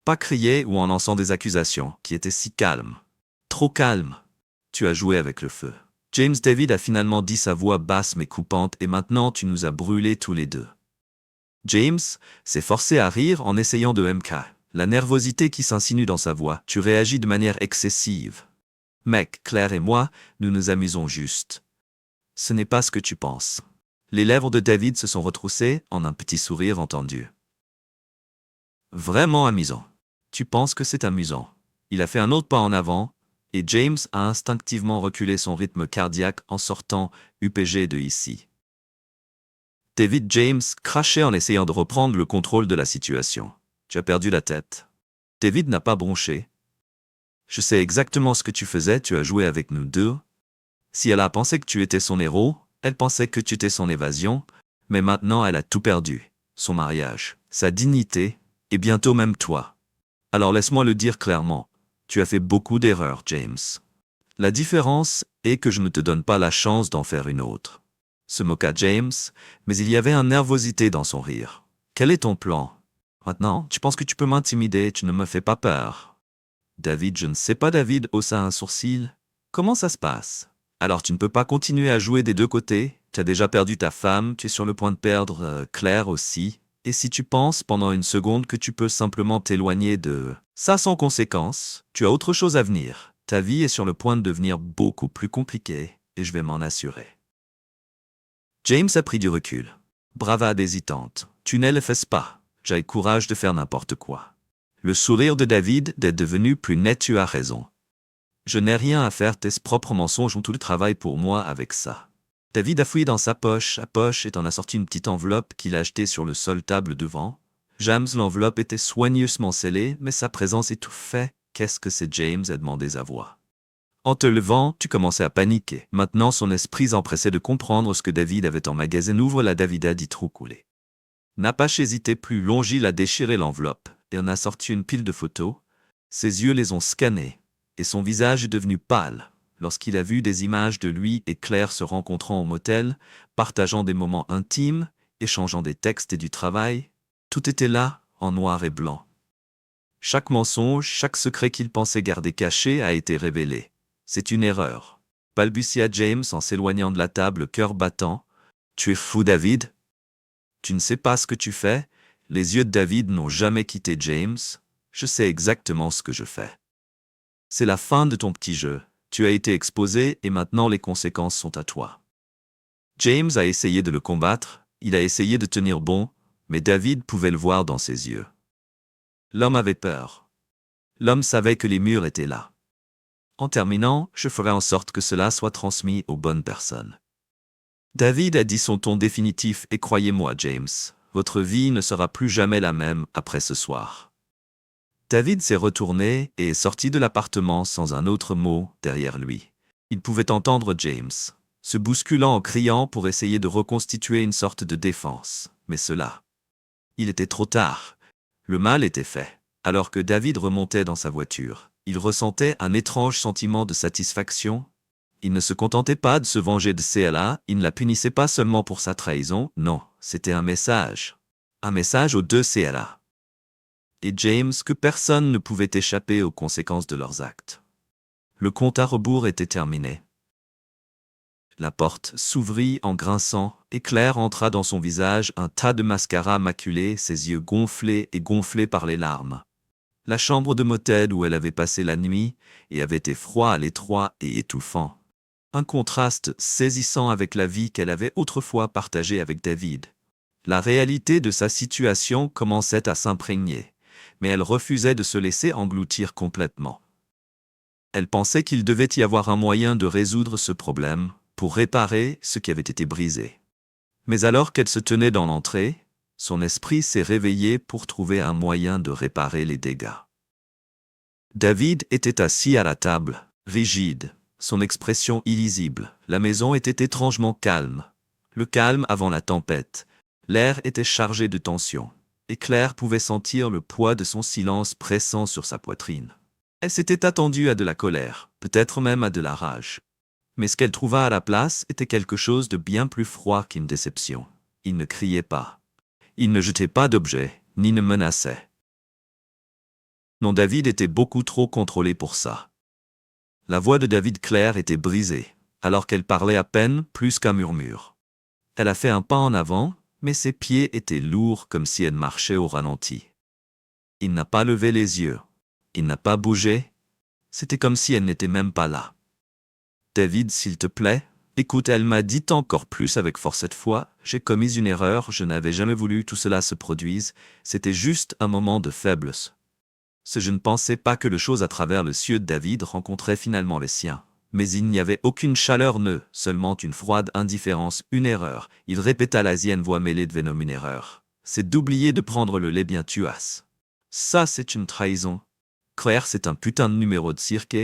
S1: Pas crier ou en lançant des accusations, qui étaient si calmes. Trop calmes. Tu as joué avec le feu. James, David a finalement dit, sa voix basse mais coupante, et maintenant tu nous as brûlés tous les deux. James s'est forcé à rire en essayant de MK. La nervosité qui s'insinue dans sa voix. Tu réagis de manière excessive. Mec, Claire et moi, nous nous amusons juste. Ce n'est pas ce que tu penses. Les lèvres de David se sont retroussées en un petit sourire entendu. Vraiment amusant. Tu penses que c'est amusant. Il a fait un autre pas en avant, et James a instinctivement reculé son rythme cardiaque en sortant UPG de ici. David James crachait en essayant de reprendre le contrôle de la situation. Tu as perdu la tête. David n'a pas bronché. Je sais exactement ce que tu faisais, tu as joué avec nous deux. Si elle a pensé que tu étais son héros, elle pensait que tu étais son évasion, mais maintenant elle a tout perdu. Son mariage, sa dignité, et bientôt même toi. Alors laisse-moi le dire clairement. Tu as fait beaucoup d'erreurs, James. La différence est que je ne te donne pas la chance d'en faire une autre. Se moqua James, mais il y avait une nervosité dans son rire. Quel est ton plan? Maintenant, tu penses que tu peux m'intimider, tu ne me fais pas peur. David, je ne sais pas. David haussa un sourcil. Comment ça se passe? Alors tu ne peux pas continuer à jouer des deux côtés? Tu as déjà perdu ta femme, tu es sur le point de perdre Claire aussi. Et si tu penses pendant une seconde que tu peux simplement t'éloigner de ça sans conséquence, tu as autre chose à venir. Ta vie est sur le point de devenir beaucoup plus compliquée, et je vais m'en assurer. James a pris du recul. Bravade hésitante. Tu ne le fais pas. J'ai le courage de faire n'importe quoi. Le sourire de David est devenu plus net. Tu as raison. Je n'ai rien à faire, tes propres mensonges ont tout le travail pour moi avec ça. David a fouillé dans sa poche et en a sorti une petite enveloppe qu'il a jetée sur le sol table devant. James, l'enveloppe était soigneusement scellée, mais sa présence étouffait. Qu'est-ce que c'est, James? A demandé sa voix. En te levant, tu commençais à paniquer. Maintenant, son esprit s'empressait de comprendre ce que David avait emmagasiné. Ouvre la David a dit trop coulé. N'a pas hésité plus long, il a déchiré l'enveloppe. et en a sorti une pile de photos. Ses yeux les ont scannés, et son visage est devenu pâle lorsqu'il a vu des images de lui et Claire se rencontrant au motel, partageant des moments intimes, échangeant des textes et du travail. Tout était là, en noir et blanc. Chaque mensonge, chaque secret qu'il pensait garder caché a été révélé. C'est une erreur. Balbutia James en s'éloignant de la table, le cœur battant. Tu es fou, David? Tu ne sais pas ce que tu fais? Les yeux de David n'ont jamais quitté James. Je sais exactement ce que je fais. C'est la fin de ton petit jeu. Tu as été exposé et maintenant les conséquences sont à toi. James a essayé de le combattre, il a essayé de tenir bon, mais David pouvait le voir dans ses yeux. L'homme avait peur. L'homme savait que les murs étaient là. En terminant, je ferai en sorte que cela soit transmis aux bonnes personnes. David a dit son ton définitif et croyez-moi, James, votre vie ne sera plus jamais la même après ce soir. David s'est retourné et est sorti de l'appartement sans un autre mot derrière lui. Il pouvait entendre James se bousculant en criant pour essayer de reconstituer une sorte de défense, mais cela. Il était trop tard. Le mal était fait. Alors que David remontait dans sa voiture, il ressentait un étrange sentiment de satisfaction. Il ne se contentait pas de se venger de CLA, il ne la punissait pas seulement pour sa trahison, non, c'était un message. Un message aux deux CLA. Et James que personne ne pouvait échapper aux conséquences de leurs actes. Le compte à rebours était terminé. La porte s'ouvrit en grinçant, et Claire entra dans son visage un tas de mascara maculé, ses yeux gonflés et gonflés par les larmes. La chambre de motel où elle avait passé la nuit et avait été froid à l'étroit et étouffant. Un contraste saisissant avec la vie qu'elle avait autrefois partagée avec David. La réalité de sa situation commençait à s'imprégner, mais elle refusait de se laisser engloutir complètement. Elle pensait qu'il devait y avoir un moyen de résoudre ce problème, pour réparer ce qui avait été brisé. Mais alors qu'elle se tenait dans l'entrée, son esprit s'est réveillé pour trouver un moyen de réparer les dégâts. David était assis à la table, rigide, son expression illisible. La maison était étrangement calme. Le calme avant la tempête. L'air était chargé de tension, et Claire pouvait sentir le poids de son silence pressant sur sa poitrine. Elle s'était attendue à de la colère, peut-être même à de la rage. Mais ce qu'elle trouva à la place était quelque chose de bien plus froid qu'une déception. Il ne criait pas. Il ne jetait pas d'objets, ni ne menaçait. Non, David était beaucoup trop contrôlé pour ça. La voix de David Claire était brisée, alors qu'elle parlait à peine plus qu'un murmure. Elle a fait un pas en avant, mais ses pieds étaient lourds comme si elle marchait au ralenti. Il n'a pas levé les yeux. Il n'a pas bougé. C'était comme si elle n'était même pas là. David, s'il te plaît, écoute, elle m'a dit encore plus avec force cette fois, j'ai commis une erreur, je n'avais jamais voulu que tout cela se produise, c'était juste un moment de faiblesse. Je ne pensais pas que le chose à travers les yeux de David rencontrait finalement les siens. Mais il n'y avait aucune chaleur seulement une froide indifférence, une erreur. Il répéta l'asienne voix mêlée de venom, une erreur. C'est d'oublier de prendre le lait bien tu as. Ça c'est une trahison. Claire c'est un putain de numéro de cirque,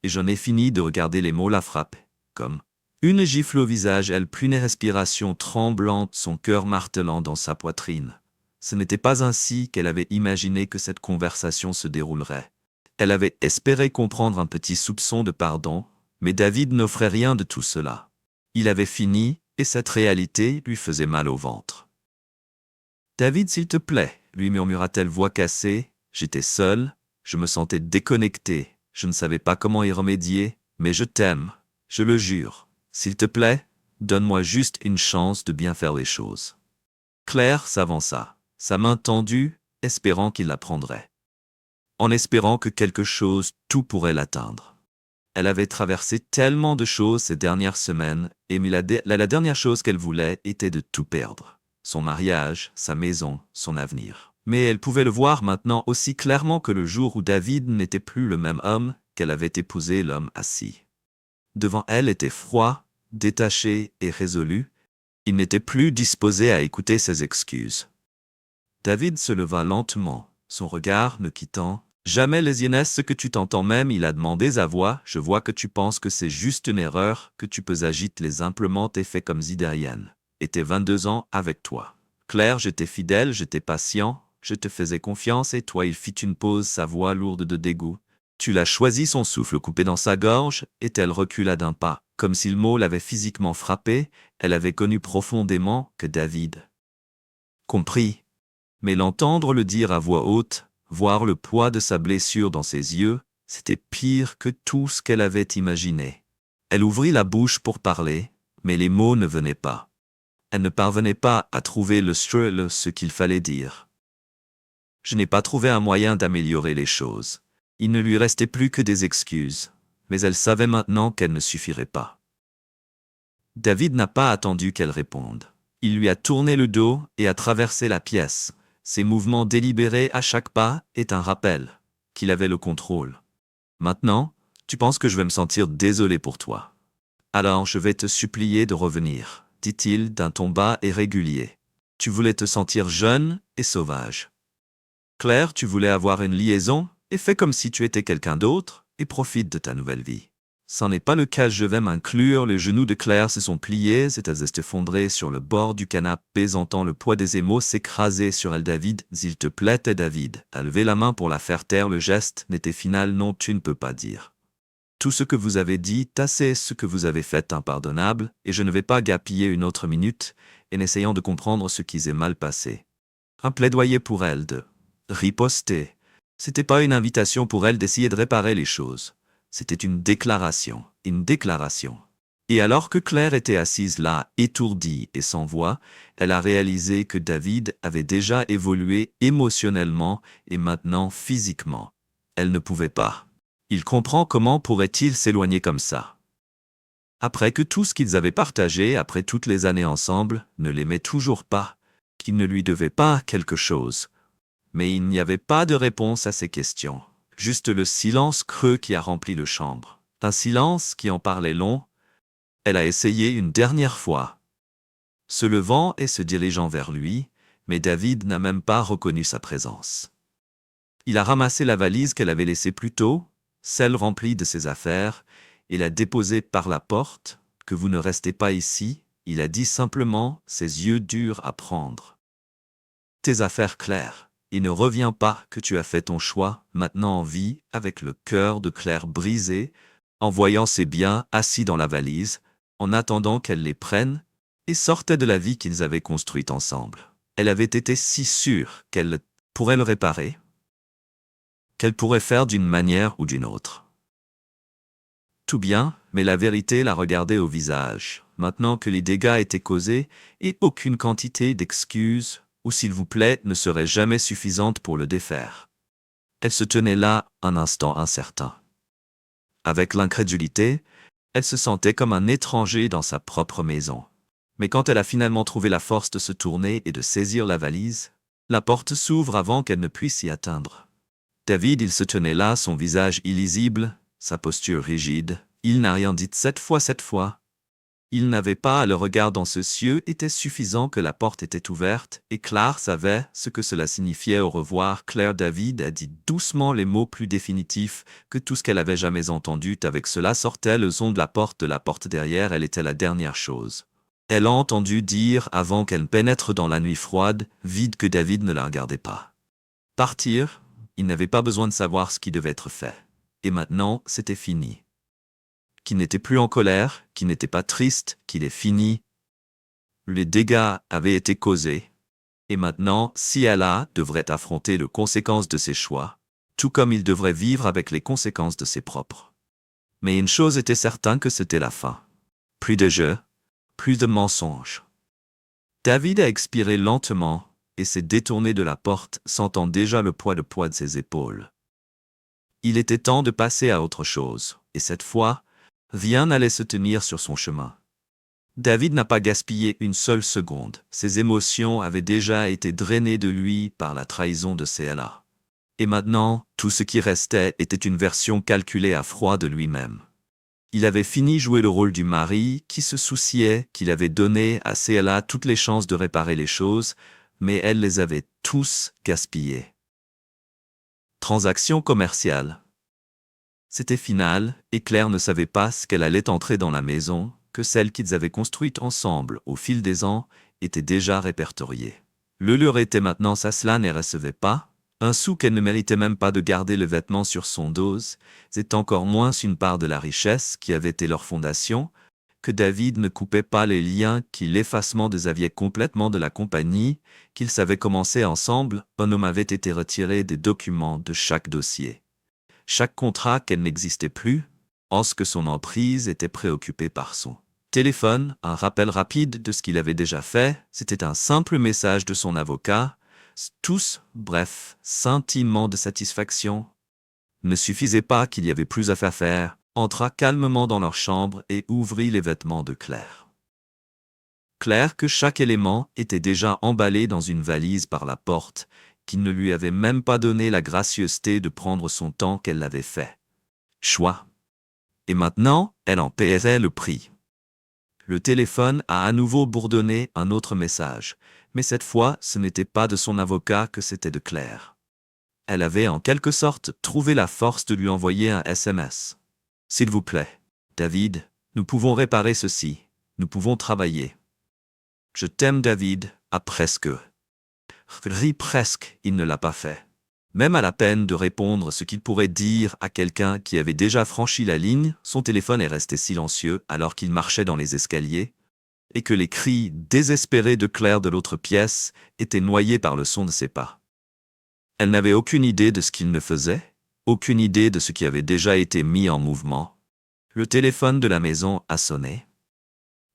S1: et j'en ai fini de regarder les mots la frapper. Comme une gifle au visage, elle prit une respiration tremblante, son cœur martelant dans sa poitrine. Ce n'était pas ainsi qu'elle avait imaginé que cette conversation se déroulerait. Elle avait espéré comprendre un petit soupçon de pardon, mais David n'offrait rien de tout cela. Il avait fini, et cette réalité lui faisait mal au ventre. « David, s'il te plaît, lui murmura-t-elle voix cassée, j'étais seule, je me sentais déconnectée, je ne savais pas comment y remédier, mais je t'aime, je le jure. S'il te plaît, donne-moi juste une chance de bien faire les choses. » Claire s'avança, sa main tendue, espérant qu'il la prendrait. En espérant que quelque chose, tout pourrait l'atteindre. Elle avait traversé tellement de choses ces dernières semaines, et la dernière chose qu'elle voulait était de tout perdre. Son mariage, sa maison, son avenir. Mais elle pouvait le voir maintenant aussi clairement que le jour où David n'était plus le même homme qu'elle avait épousé, l'homme assis. Devant elle était froid, détaché et résolu. Il n'était plus disposé à écouter ses excuses. David se leva lentement, son regard ne quittant jamais les yeux. Ce que tu t'entends même, il a demandé à voix, je vois que tu penses que c'est juste une erreur, que tu peux agiter les impléments et fait comme Zidarienne. Et tes 22 ans avec toi. Claire, j'étais fidèle, j'étais patient, Je te faisais confiance et toi il fit une pause, sa voix lourde de dégoût. Tu l'as choisi, son souffle coupé dans sa gorge, et elle recula d'un pas. Comme si le mot l'avait physiquement frappée, elle avait connu profondément que David compris. Mais l'entendre le dire à voix haute, voir le poids de sa blessure dans ses yeux, c'était pire que tout ce qu'elle avait imaginé. Elle ouvrit la bouche pour parler, mais les mots ne venaient pas. Elle ne parvenait pas à trouver ce qu'il fallait dire. Je n'ai pas trouvé un moyen d'améliorer les choses. Il ne lui restait plus que des excuses, mais elle savait maintenant qu'elles ne suffiraient pas. David n'a pas attendu qu'elle réponde. Il lui a tourné le dos et a traversé la pièce. Ses mouvements délibérés à chaque pas est un rappel qu'il avait le contrôle. Maintenant, tu penses que je vais me sentir désolé pour toi. Alors je vais te supplier de revenir, dit-il d'un ton bas et régulier. Tu voulais te sentir jeune et sauvage. Claire, tu voulais avoir une liaison et fais comme si tu étais quelqu'un d'autre et profite de ta nouvelle vie. Ce n'est pas le cas, je vais m'inclure. Les genoux de Claire se sont pliés, s'est effondré sur le bord du canapé, sentant le poids des émaux s'écraser sur elle. David, s'il te plaît, David, a levé la main pour la faire taire. Le geste n'était final. Non, tu ne peux pas dire. Tout ce que vous avez dit, assez ce que vous avez fait impardonnable, et je ne vais pas gaspiller une autre minute, en essayant de comprendre ce qui s'est mal passé. Un plaidoyer pour elle de riposter. C'était pas une invitation pour elle d'essayer de réparer les choses. C'était une déclaration, une déclaration. Et alors que Claire était assise là, étourdie et sans voix, elle a réalisé que David avait déjà évolué émotionnellement et maintenant physiquement. Elle ne pouvait pas. Il comprend comment pourrait-il s'éloigner comme ça. Après que tout ce qu'ils avaient partagé, après toutes les années ensemble, ne l'aimait toujours pas, qu'il ne lui devait pas quelque chose. Mais il n'y avait pas de réponse à ces questions. Juste le silence creux qui a rempli le chambre. Un silence qui en parlait long. Elle a essayé une dernière fois. Se levant et se dirigeant vers lui, mais David n'a même pas reconnu sa présence. Il a ramassé la valise qu'elle avait laissée plus tôt, celle remplie de ses affaires, et l'a déposée par la porte. Que vous ne restez pas ici, il a dit simplement, ses yeux durs à prendre. Tes affaires claires. Il ne revient pas que tu as fait ton choix, maintenant en vie, avec le cœur de Claire brisé, en voyant ses biens assis dans la valise, en attendant qu'elle les prenne, et sortait de la vie qu'ils avaient construite ensemble. Elle avait été si sûre qu'elle pourrait le réparer, qu'elle pourrait faire d'une manière ou d'une autre. Tout bien, mais la vérité la regardait au visage, maintenant que les dégâts étaient causés, et aucune quantité d'excuses, ou s'il vous plaît, ne serait jamais suffisante pour le défaire. Elle se tenait là un instant incertain. Avec l'incrédulité, elle se sentait comme un étranger dans sa propre maison. Mais quand elle a finalement trouvé la force de se tourner et de saisir la valise, la porte s'ouvre avant qu'elle ne puisse y atteindre. David, il se tenait là, son visage illisible, sa posture rigide. Il n'a rien dit cette fois. Il n'avait pas le regard dans ce cieux, était suffisant que la porte était ouverte, et Claire savait ce que cela signifiait. Au revoir, Claire. David a dit doucement les mots plus définitifs que tout ce qu'elle avait jamais entendu. Avec cela sortait le son de la porte derrière elle était la dernière chose. Elle a entendu dire avant qu'elle pénètre dans la nuit froide, vide, que David ne la regardait pas. Partir, il n'avait pas besoin de savoir ce qui devait être fait. Et maintenant, c'était fini. Qu'il n'était plus en colère, qu'il n'était pas triste, qu'il est fini. Les dégâts avaient été causés. Et maintenant, si elle devrait affronter les conséquences de ses choix, tout comme il devrait vivre avec les conséquences de ses propres. Mais une chose était certaine, que c'était la fin. Plus de jeu, plus de mensonges. David a expiré lentement et s'est détourné de la porte, sentant déjà le poids de ses épaules. Il était temps de passer à autre chose, et cette fois, rien n'allait se tenir sur son chemin. David n'a pas gaspillé une seule seconde. Ses émotions avaient déjà été drainées de lui par la trahison de CLA. Et maintenant, tout ce qui restait était une version calculée à froid de lui-même. Il avait fini jouer le rôle du mari qui se souciait, qu'il avait donné à CLA toutes les chances de réparer les choses, mais elle les avait tous gaspillées. Transaction commerciale. C'était final, et Claire ne savait pas ce qu'elle allait entrer dans la maison, que celle qu'ils avaient construite ensemble au fil des ans était déjà répertoriée. Le leur était maintenant ça, cela ne recevait pas. Un sou qu'elle ne méritait même pas de garder le vêtement sur son dos, c'est encore moins une part de la richesse qui avait été leur fondation, que David ne coupait pas les liens qui l'effacement désaviaient complètement de la compagnie, qu'ils avaient commencé ensemble. Un homme avait été retiré des documents de chaque dossier. Chaque contrat qu'elle n'existait plus, en ce que son emprise était préoccupée par son téléphone, un rappel rapide de ce qu'il avait déjà fait, c'était un simple message de son avocat, tous, bref, sentiment de satisfaction. Ne suffisait pas qu'il y avait plus à faire, entra calmement dans leur chambre et ouvrit les vêtements de Claire. Claire que chaque élément était déjà emballé dans une valise par la porte, qui ne lui avait même pas donné la gracieuseté de prendre son temps qu'elle l'avait fait. Choix. Et maintenant, elle en paierait le prix. Le téléphone a à nouveau bourdonné un autre message, mais cette fois, ce n'était pas de son avocat que c'était de Claire. Elle avait en quelque sorte trouvé la force de lui envoyer un SMS. « S'il vous plaît, David, nous pouvons réparer ceci, nous pouvons travailler. Je t'aime, David, à presque. » Presque, il ne l'a pas fait. Même à la peine de répondre ce qu'il pourrait dire à quelqu'un qui avait déjà franchi la ligne, son téléphone est resté silencieux alors qu'il marchait dans les escaliers, et que les cris désespérés de Claire de l'autre pièce étaient noyés par le son de ses pas. Elle n'avait aucune idée de ce qu'il ne faisait, aucune idée de ce qui avait déjà été mis en mouvement. Le téléphone de la maison a sonné.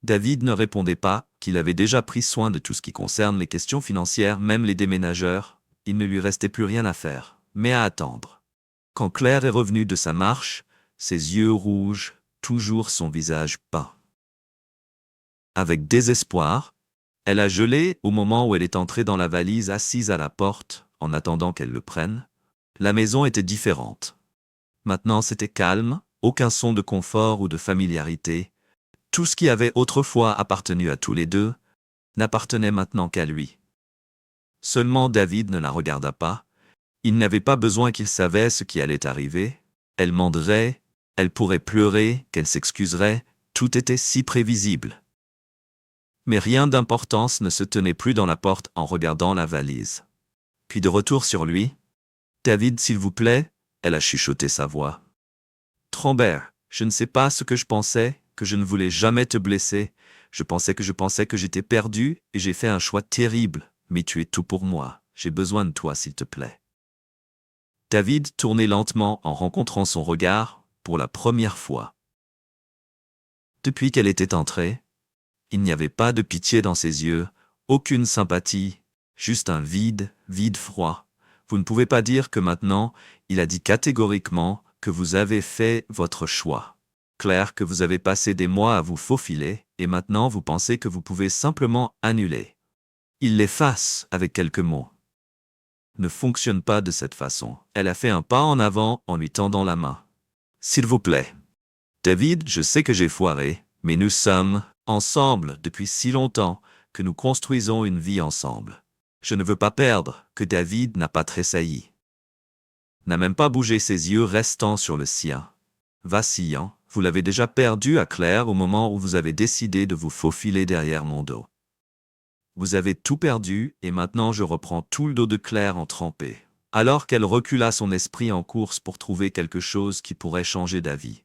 S1: David ne répondait pas, qu'il avait déjà pris soin de tout ce qui concerne les questions financières, même les déménageurs. Il ne lui restait plus rien à faire, mais à attendre. Quand Claire est revenue de sa marche, ses yeux rouges, toujours son visage peint. Avec désespoir, elle a gelé au moment où elle est entrée dans la valise assise à la porte, en attendant qu'elle le prenne. La maison était différente. Maintenant c'était calme, aucun son de confort ou de familiarité. Tout ce qui avait autrefois appartenu à tous les deux n'appartenait maintenant qu'à lui. Seulement David ne la regarda pas. Il n'avait pas besoin qu'il savait ce qui allait arriver. Elle menderait, elle pourrait pleurer, qu'elle s'excuserait, tout était si prévisible. Mais rien d'importance ne se tenait plus dans la porte en regardant la valise. Puis de retour sur lui, « David, s'il vous plaît » elle a chuchoté sa voix. « Trombert, je ne sais pas ce que je pensais, que je ne voulais jamais te blesser. Je pensais que j'étais perdu et j'ai fait un choix terrible, mais tu es tout pour moi. J'ai besoin de toi, s'il te plaît. » David tournait lentement en rencontrant son regard pour la première fois. Depuis qu'elle était entrée, il n'y avait pas de pitié dans ses yeux, aucune sympathie, juste un vide froid. Vous ne pouvez pas dire que maintenant, il a dit catégoriquement que vous avez fait votre choix. Claire, que vous avez passé des mois à vous faufiler, et maintenant vous pensez que vous pouvez simplement annuler. Il l'efface avec quelques mots. Ne fonctionne pas de cette façon. Elle a fait un pas en avant en lui tendant la main. « S'il vous plaît. David, je sais que j'ai foiré, mais nous sommes ensemble depuis si longtemps que nous construisons une vie ensemble. Je ne veux pas perdre, » que David n'a pas tressailli. N'a même pas bougé ses yeux restant sur le sien. Vacillant, vous l'avez déjà perdu à Claire au moment où vous avez décidé de vous faufiler derrière mon dos. Vous avez tout perdu et maintenant je reprends tout le dos de Claire en trempé. Alors qu'elle recula son esprit en course pour trouver quelque chose qui pourrait changer d'avis.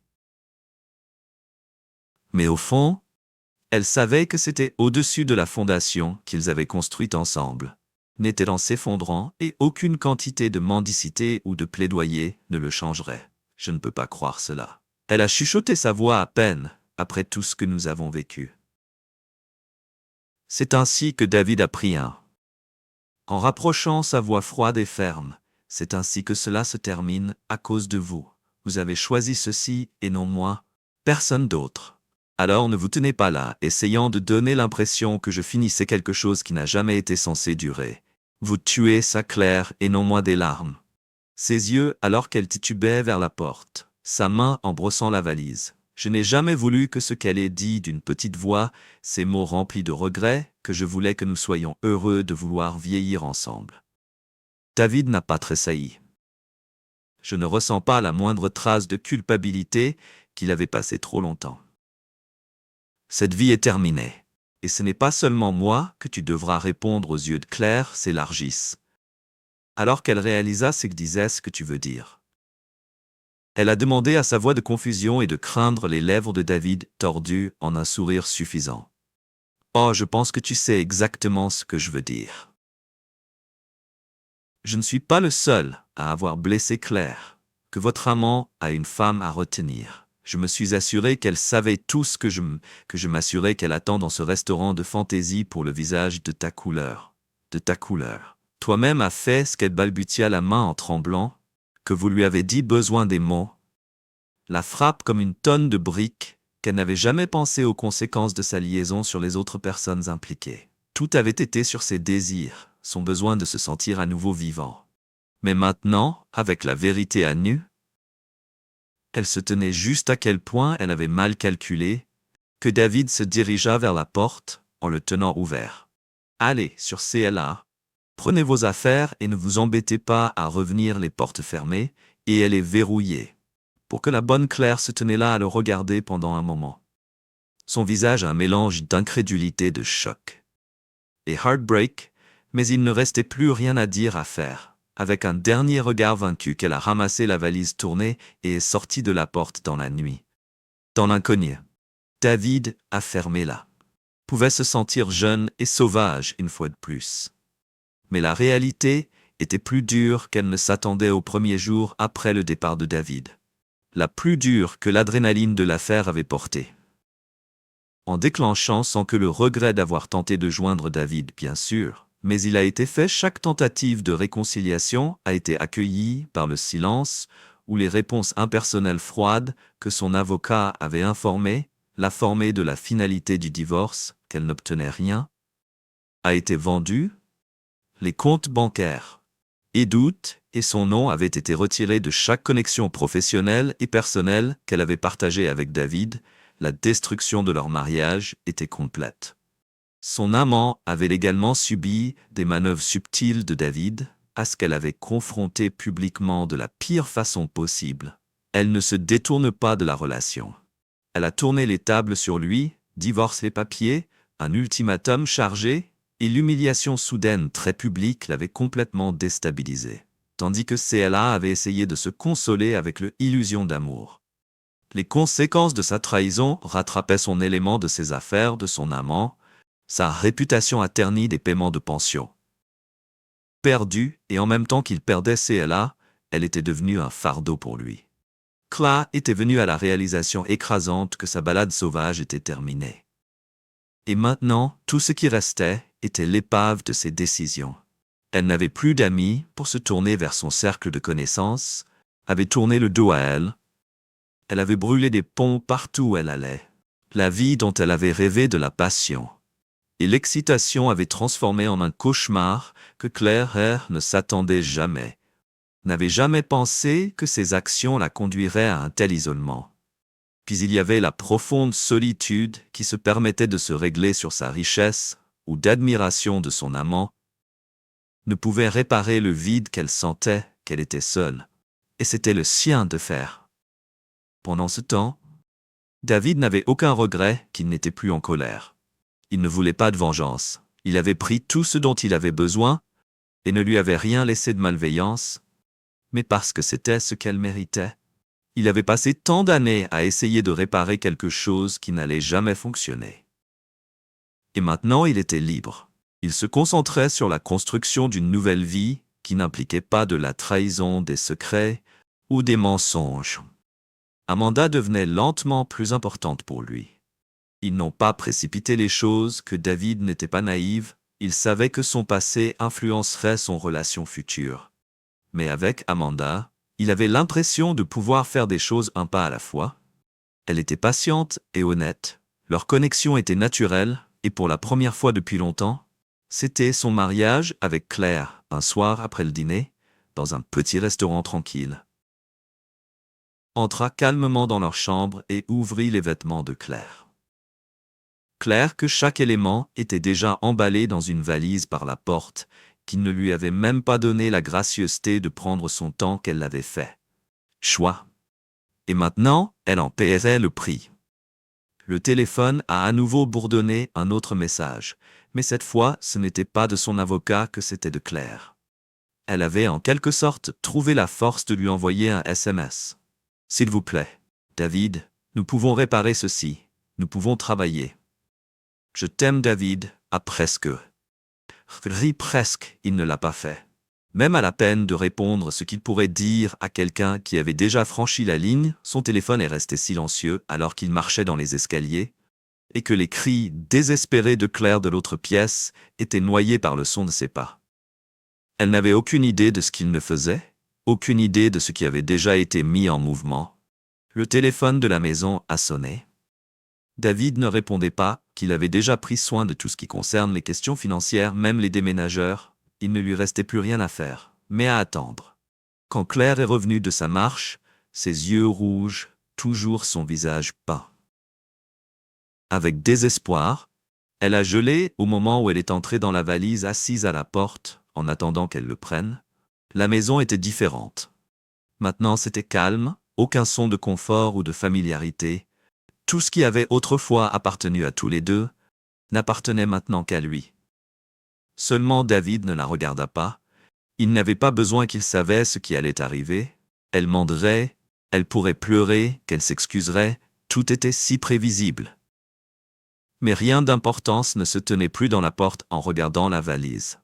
S1: Mais au fond, elle savait que c'était au-dessus de la fondation qu'ils avaient construite ensemble. N'était en s'effondrant et aucune quantité de mendicité ou de plaidoyer ne le changerait. Je ne peux pas croire cela. Elle a chuchoté sa voix à peine, après tout ce que nous avons vécu. C'est ainsi que David a pris un. En rapprochant sa voix froide et ferme, c'est ainsi que cela se termine à cause de vous. Vous avez choisi ceci et non moi, personne d'autre. Alors ne vous tenez pas là, essayant de donner l'impression que je finissais quelque chose qui n'a jamais été censé durer. Vous tuez sa Claire et non moi des larmes. Ses yeux alors qu'elle titubait vers la porte, sa main en brossant la valise. Je n'ai jamais voulu que ce qu'elle ait dit d'une petite voix, ces mots remplis de regrets, que je voulais que nous soyons heureux de vouloir vieillir ensemble. David n'a pas tressailli. Je ne ressens pas la moindre trace de culpabilité qu'il avait passé trop longtemps. Cette vie est terminée. et ce n'est pas seulement moi que tu devras répondre aux yeux de Claire s'élargissent. Alors qu'elle réalisa ce que disait ce que tu veux dire. Elle a demandé à sa voix de confusion et de craindre les lèvres de David tordues en un sourire suffisant. Oh, je pense que tu sais exactement ce que je veux dire. Je ne suis pas le seul à avoir blessé Claire, que votre amant a une femme à retenir. Je me suis assuré qu'elle savait tout ce que je m'assurais qu'elle attend dans ce restaurant de fantaisie pour le visage de ta couleur. De ta couleur. Toi-même as fait ce qu'elle balbutia la main en tremblant, que vous lui avez dit besoin des mots. La frappe comme une tonne de briques, qu'elle n'avait jamais pensé aux conséquences de sa liaison sur les autres personnes impliquées. Tout avait été sur ses désirs, son besoin de se sentir à nouveau vivant. Mais maintenant, avec la vérité à nu, elle se tenait juste à quel point elle avait mal calculé, que David se dirigea vers la porte en le tenant ouvert. Allez, sur CLA. Prenez vos affaires et ne vous embêtez pas à revenir les portes fermées, et elle est verrouillée. Pour que la bonne Claire se tenait là à le regarder pendant un moment. Son visage un mélange d'incrédulité et de choc. Et heartbreak, mais il ne restait plus rien à dire à faire. Avec un dernier regard vaincu qu'elle a ramassé la valise tournée et est sortie de la porte dans la nuit. Dans l'inconnu. David, a fermé là. Pouvait se sentir jeune et sauvage une fois de plus. Mais la réalité était plus dure qu'elle ne s'attendait au premier jour après le départ de David. La plus dure que l'adrénaline de l'affaire avait portée. En déclenchant sans que le regret d'avoir tenté de joindre David, bien sûr, mais il a été fait, chaque tentative de réconciliation a été accueillie par le silence ou les réponses impersonnelles froides que son avocat avait informé, l'a formée de la finalité du divorce, qu'elle n'obtenait rien, a été vendue, les comptes bancaires, et doute, et son nom avait été retiré de chaque connexion professionnelle et personnelle qu'elle avait partagée avec David, la destruction de leur mariage était complète. Son amant avait également subi des manœuvres subtiles de David, à ce qu'elle avait confronté publiquement de la pire façon possible. Elle ne se détourne pas de la relation. Elle a tourné les tables sur lui, divorce les papiers, un ultimatum chargé, et l'humiliation soudaine très publique l'avait complètement déstabilisé. Tandis que CLA avait essayé de se consoler avec l'illusion d'amour. Les conséquences de sa trahison rattrapaient son élément de ses affaires de son amant, sa réputation a terni des paiements de pension. Perdue, et en même temps qu'il perdait CLA, elle était devenue un fardeau pour lui. Claire était venue à la réalisation écrasante que sa balade sauvage était terminée. Et maintenant, tout ce qui restait était l'épave de ses décisions. Elle n'avait plus d'amis pour se tourner vers son cercle de connaissances, avait tourné le dos à elle. Elle avait brûlé des ponts partout où elle allait. La vie dont elle avait rêvé de la passion. Et l'excitation avait transformé en un cauchemar que Claire ne s'attendait jamais. N'avait jamais pensé que ses actions la conduiraient à un tel isolement. Puis il y avait la profonde solitude qui se permettait de se régler sur sa richesse ou d'admiration de son amant, ne pouvait réparer le vide qu'elle sentait qu'elle était seule. Et c'était le sien de faire. Pendant ce temps, David n'avait aucun regret qu'il n'était plus en colère. Il ne voulait pas de vengeance. Il avait pris tout ce dont il avait besoin et ne lui avait rien laissé de malveillance, mais parce que c'était ce qu'elle méritait. Il avait passé tant d'années à essayer de réparer quelque chose qui n'allait jamais fonctionner. Et maintenant, il était libre. Il se concentrait sur la construction d'une nouvelle vie qui n'impliquait pas de la trahison, des secrets ou des mensonges. Amanda devenait lentement plus importante pour lui. Ils n'ont pas précipité les choses, que David n'était pas naïf, il savait que son passé influencerait son relation future. Mais avec Amanda, il avait l'impression de pouvoir faire des choses un pas à la fois. Elle était patiente et honnête, leur connexion était naturelle, et pour la première fois depuis longtemps, c'était son mariage avec Claire, un soir après le dîner, dans un petit restaurant tranquille. Entra calmement dans leur chambre et ouvrit les vêtements de Claire. Claire que chaque élément était déjà emballé dans une valise par la porte, qui ne lui avait même pas donné la gracieuseté de prendre son temps qu'elle l'avait fait. Choix. Et maintenant, elle en paierait le prix. Le téléphone a à nouveau bourdonné un autre message, mais cette fois ce n'était pas de son avocat que c'était de Claire. Elle avait en quelque sorte trouvé la force de lui envoyer un SMS. « S'il vous plaît, David, nous pouvons réparer ceci, nous pouvons travailler. Je t'aime David, à presque. » Presque, il ne l'a pas fait. Même à la peine de répondre ce qu'il pourrait dire à quelqu'un qui avait déjà franchi la ligne, son téléphone est resté silencieux alors qu'il marchait dans les escaliers, et que les cris désespérés de Claire de l'autre pièce étaient noyés par le son de ses pas. Elle n'avait aucune idée de ce qu'il ne faisait, aucune idée de ce qui avait déjà été mis en mouvement. Le téléphone de la maison a sonné. David ne répondait pas, qu'il avait déjà pris soin de tout ce qui concerne les questions financières, même les déménageurs. Il ne lui restait plus rien à faire, mais à attendre. Quand Claire est revenue de sa marche, ses yeux rouges, toujours son visage peint. Avec désespoir, elle a gelé au moment où elle est entrée dans la valise assise à la porte, en attendant qu'elle le prenne. La maison était différente. Maintenant c'était calme, aucun son de confort ou de familiarité. Tout ce qui avait autrefois appartenu à tous les deux n'appartenait maintenant qu'à lui. Seulement David ne la regarda pas. Il n'avait pas besoin qu'il savait ce qui allait arriver. Elle menderait, elle pourrait pleurer, qu'elle s'excuserait, tout était si prévisible. Mais rien d'importance ne se tenait plus dans la porte en regardant la valise.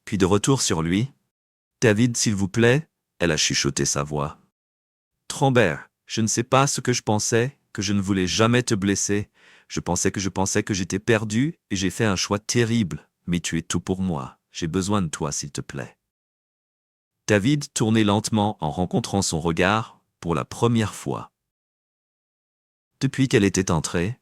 S1: Puis de retour sur lui, « David, s'il vous plaît » elle a chuchoté sa voix. « Trombert, je ne sais pas ce que je pensais, que je ne voulais jamais te blesser. Je pensais que j'étais perdu et j'ai fait un choix terrible, mais tu es tout pour moi. J'ai besoin de toi, s'il te plaît. » David tournait lentement en rencontrant son regard pour la première fois. Depuis qu'elle était entrée,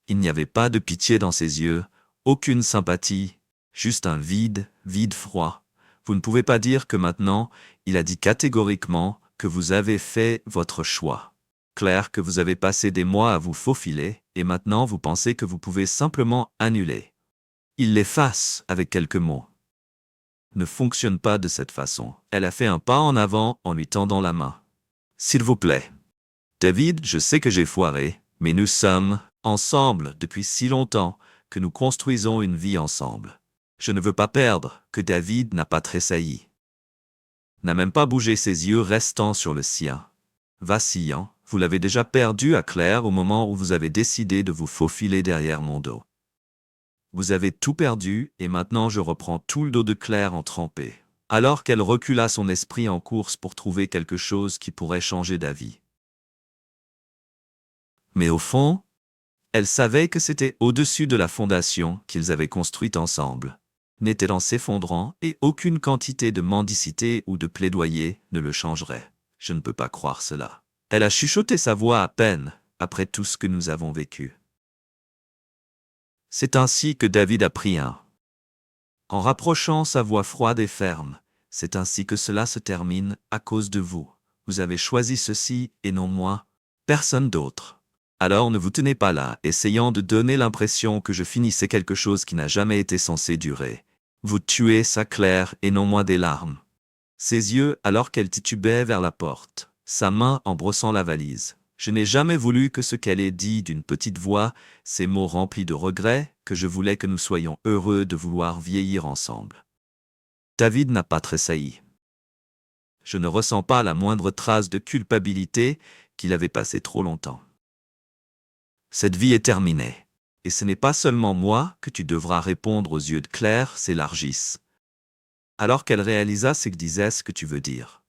S1: il n'y avait pas de pitié dans ses yeux, aucune sympathie, juste un vide froid. Vous ne pouvez pas dire que maintenant, il a dit catégoriquement que vous avez fait votre choix. Claire, que vous avez passé des mois à vous faufiler, et maintenant vous pensez que vous pouvez simplement annuler. Il l'efface avec quelques mots. Ne fonctionne pas de cette façon. Elle a fait un pas en avant en lui tendant la main. « S'il vous plaît. David, je sais que j'ai foiré, mais nous sommes ensemble depuis si longtemps que nous construisons une vie ensemble. Je ne veux pas perdre, » que David n'a pas tressailli. N'a même pas bougé ses yeux restant sur le sien. Vacillant, vous l'avez déjà perdu à Claire au moment où vous avez décidé de vous faufiler derrière mon dos. Vous avez tout perdu et maintenant je reprends tout le dos de Claire en trempé. Alors qu'elle recula son esprit en course pour trouver quelque chose qui pourrait changer d'avis. Mais au fond, elle savait que c'était au-dessus de la fondation qu'ils avaient construite ensemble. N'était en s'effondrant et aucune quantité de mendicité ou de plaidoyer ne le changerait. Je ne peux pas croire cela. Elle a chuchoté sa voix à peine, après tout ce que nous avons vécu. C'est ainsi que David a pris un. En rapprochant sa voix froide et ferme, c'est ainsi que cela se termine à cause de vous. Vous avez choisi ceci et non moi, personne d'autre. Alors ne vous tenez pas là, essayant de donner l'impression que je finissais quelque chose qui n'a jamais été censé durer. Vous tuez sa Claire et non moi des larmes. Ses yeux alors qu'elle titubait vers la porte, sa main en brossant la valise. Je n'ai jamais voulu que ce qu'elle ait dit d'une petite voix, ces mots remplis de regrets, que je voulais que nous soyons heureux de vouloir vieillir ensemble. David n'a pas tressailli. Je ne ressens pas la moindre trace de culpabilité qu'il avait passé trop longtemps. Cette vie est terminée. Et ce n'est pas seulement moi que tu devras répondre aux yeux de Claire s'élargissent. Alors qu'elle réalisa ce que disait ce que tu veux dire.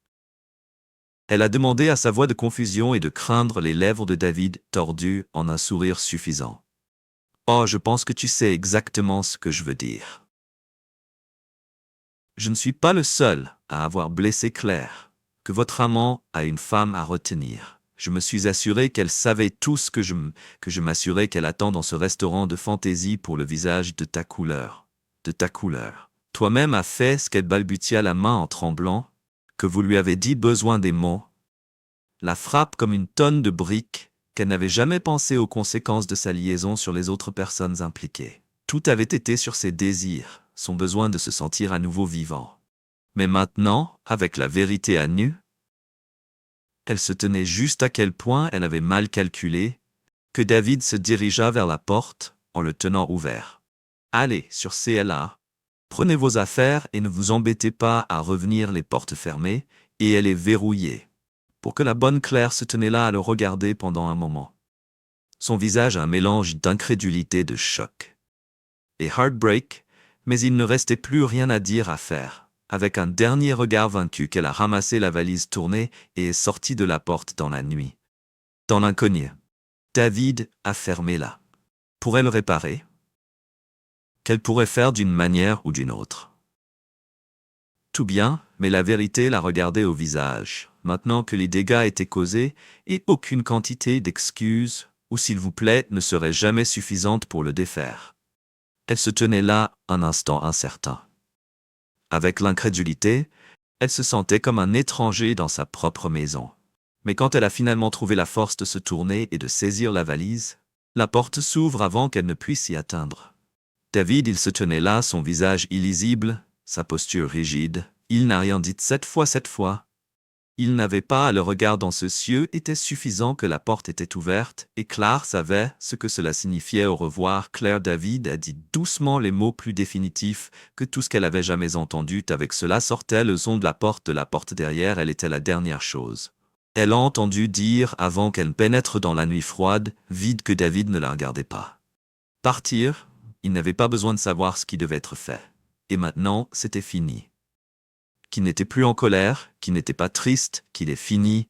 S1: Elle a demandé à sa voix de confusion et de craindre les lèvres de David tordues en un sourire suffisant. « Oh, je pense que tu sais exactement ce que je veux dire. Je ne suis pas le seul à avoir blessé Claire, que votre amant a une femme à retenir. Je me suis assuré qu'elle savait tout ce que je m'assurais qu'elle attend dans ce restaurant de fantaisie pour le visage de ta couleur. De ta couleur. Toi-même as fait ce qu'elle balbutia la main en tremblant, que vous lui avez dit besoin des mots. La frappe comme une tonne de briques, qu'elle n'avait jamais pensé aux conséquences de sa liaison sur les autres personnes impliquées. Tout avait été sur ses désirs, son besoin de se sentir à nouveau vivant. Mais maintenant, avec la vérité à nu, elle se tenait juste à quel point elle avait mal calculé, que David se dirigea vers la porte en le tenant ouvert. « Allez sur CLA. Prenez vos affaires et ne vous embêtez pas à revenir les portes fermées, et elle est verrouillée. » Pour que la bonne Claire se tenait là à le regarder pendant un moment. Son visage un mélange d'incrédulité et de choc. Et heartbreak, mais il ne restait plus rien à dire à faire. Avec un dernier regard vaincu qu'elle a ramassé la valise tournée et est sortie de la porte dans la nuit. Dans l'inconnu. David a fermé là. Pourrait le réparer? Qu'elle pourrait faire d'une manière ou d'une autre. Tout bien, mais la vérité la regardait au visage, maintenant que les dégâts étaient causés, et aucune quantité d'excuses, ou s'il vous plaît, ne serait jamais suffisante pour le défaire. Elle se tenait là un instant incertain. Avec l'incrédulité, elle se sentait comme un étranger dans sa propre maison. Mais quand elle a finalement trouvé la force de se tourner et de saisir la valise, la porte s'ouvre avant qu'elle ne puisse y atteindre. David, il se tenait là, son visage illisible, sa posture rigide. Il n'a rien dit cette fois. Il n'avait pas, le regard dans ce cieux était suffisant que la porte était ouverte, et Claire savait ce que cela signifiait. Au revoir, Claire. David a dit doucement les mots plus définitifs que tout ce qu'elle avait jamais entendu. Avec cela sortait le son de la porte derrière elle était la dernière chose. Elle a entendu dire avant qu'elle pénètre dans la nuit froide, vide, que David ne la regardait pas. Partir, il n'avait pas besoin de savoir ce qui devait être fait. Et maintenant, c'était fini. Qu'il n'était plus en colère, qu'il n'était pas triste, qu'il est fini.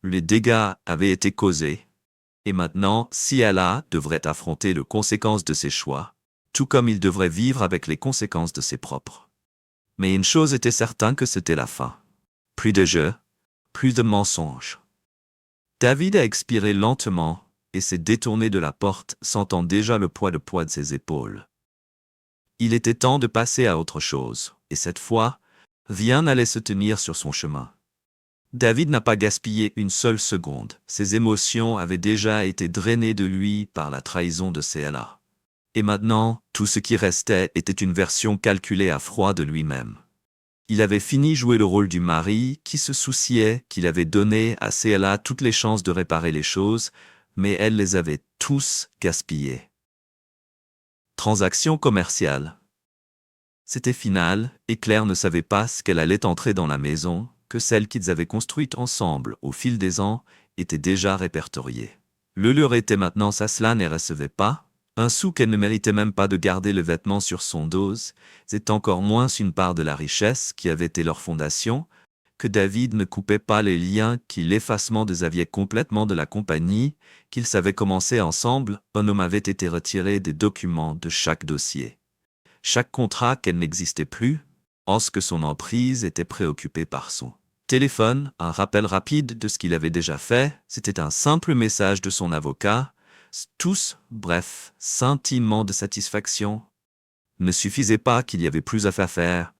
S1: Les dégâts avaient été causés. Et maintenant, CLA devrait affronter les conséquences de ses choix, tout comme il devrait vivre avec les conséquences de ses propres. Mais une chose était certaine, que c'était la fin. Plus de jeu, plus de mensonges. David a expiré lentement et s'est détourné de la porte, sentant déjà le poids de ses épaules. Il était temps de passer à autre chose, et cette fois, rien n'allait se tenir sur son chemin. David n'a pas gaspillé une seule seconde. Ses émotions avaient déjà été drainées de lui par la trahison de CLA. Et maintenant, tout ce qui restait était une version calculée à froid de lui-même. Il avait fini jouer le rôle du mari qui se souciait, qu'il avait donné à CLA toutes les chances de réparer les choses, mais elle les avait tous gaspillées. Transaction commerciale. C'était final, et Claire ne savait pas ce qu'elle allait entrer dans la maison, que celle qu'ils avaient construite ensemble au fil des ans était déjà répertoriée. Le leur était maintenant ça, cela ne recevait pas, un sou qu'elle ne méritait même pas de garder le vêtement sur son dos, c'est encore moins une part de la richesse qui avait été leur fondation, que David ne coupait pas les liens qui l'effacement désaviait complètement de la compagnie, qu'ils savaient commencer ensemble. Un homme avait été retiré des documents de chaque dossier. Chaque contrat qu'elle n'existait plus, en ce que son emprise était préoccupée par son téléphone, un rappel rapide de ce qu'il avait déjà fait, c'était un simple message de son avocat, tous, bref, sentiment de satisfaction. Ne suffisait pas qu'il y avait plus à faire,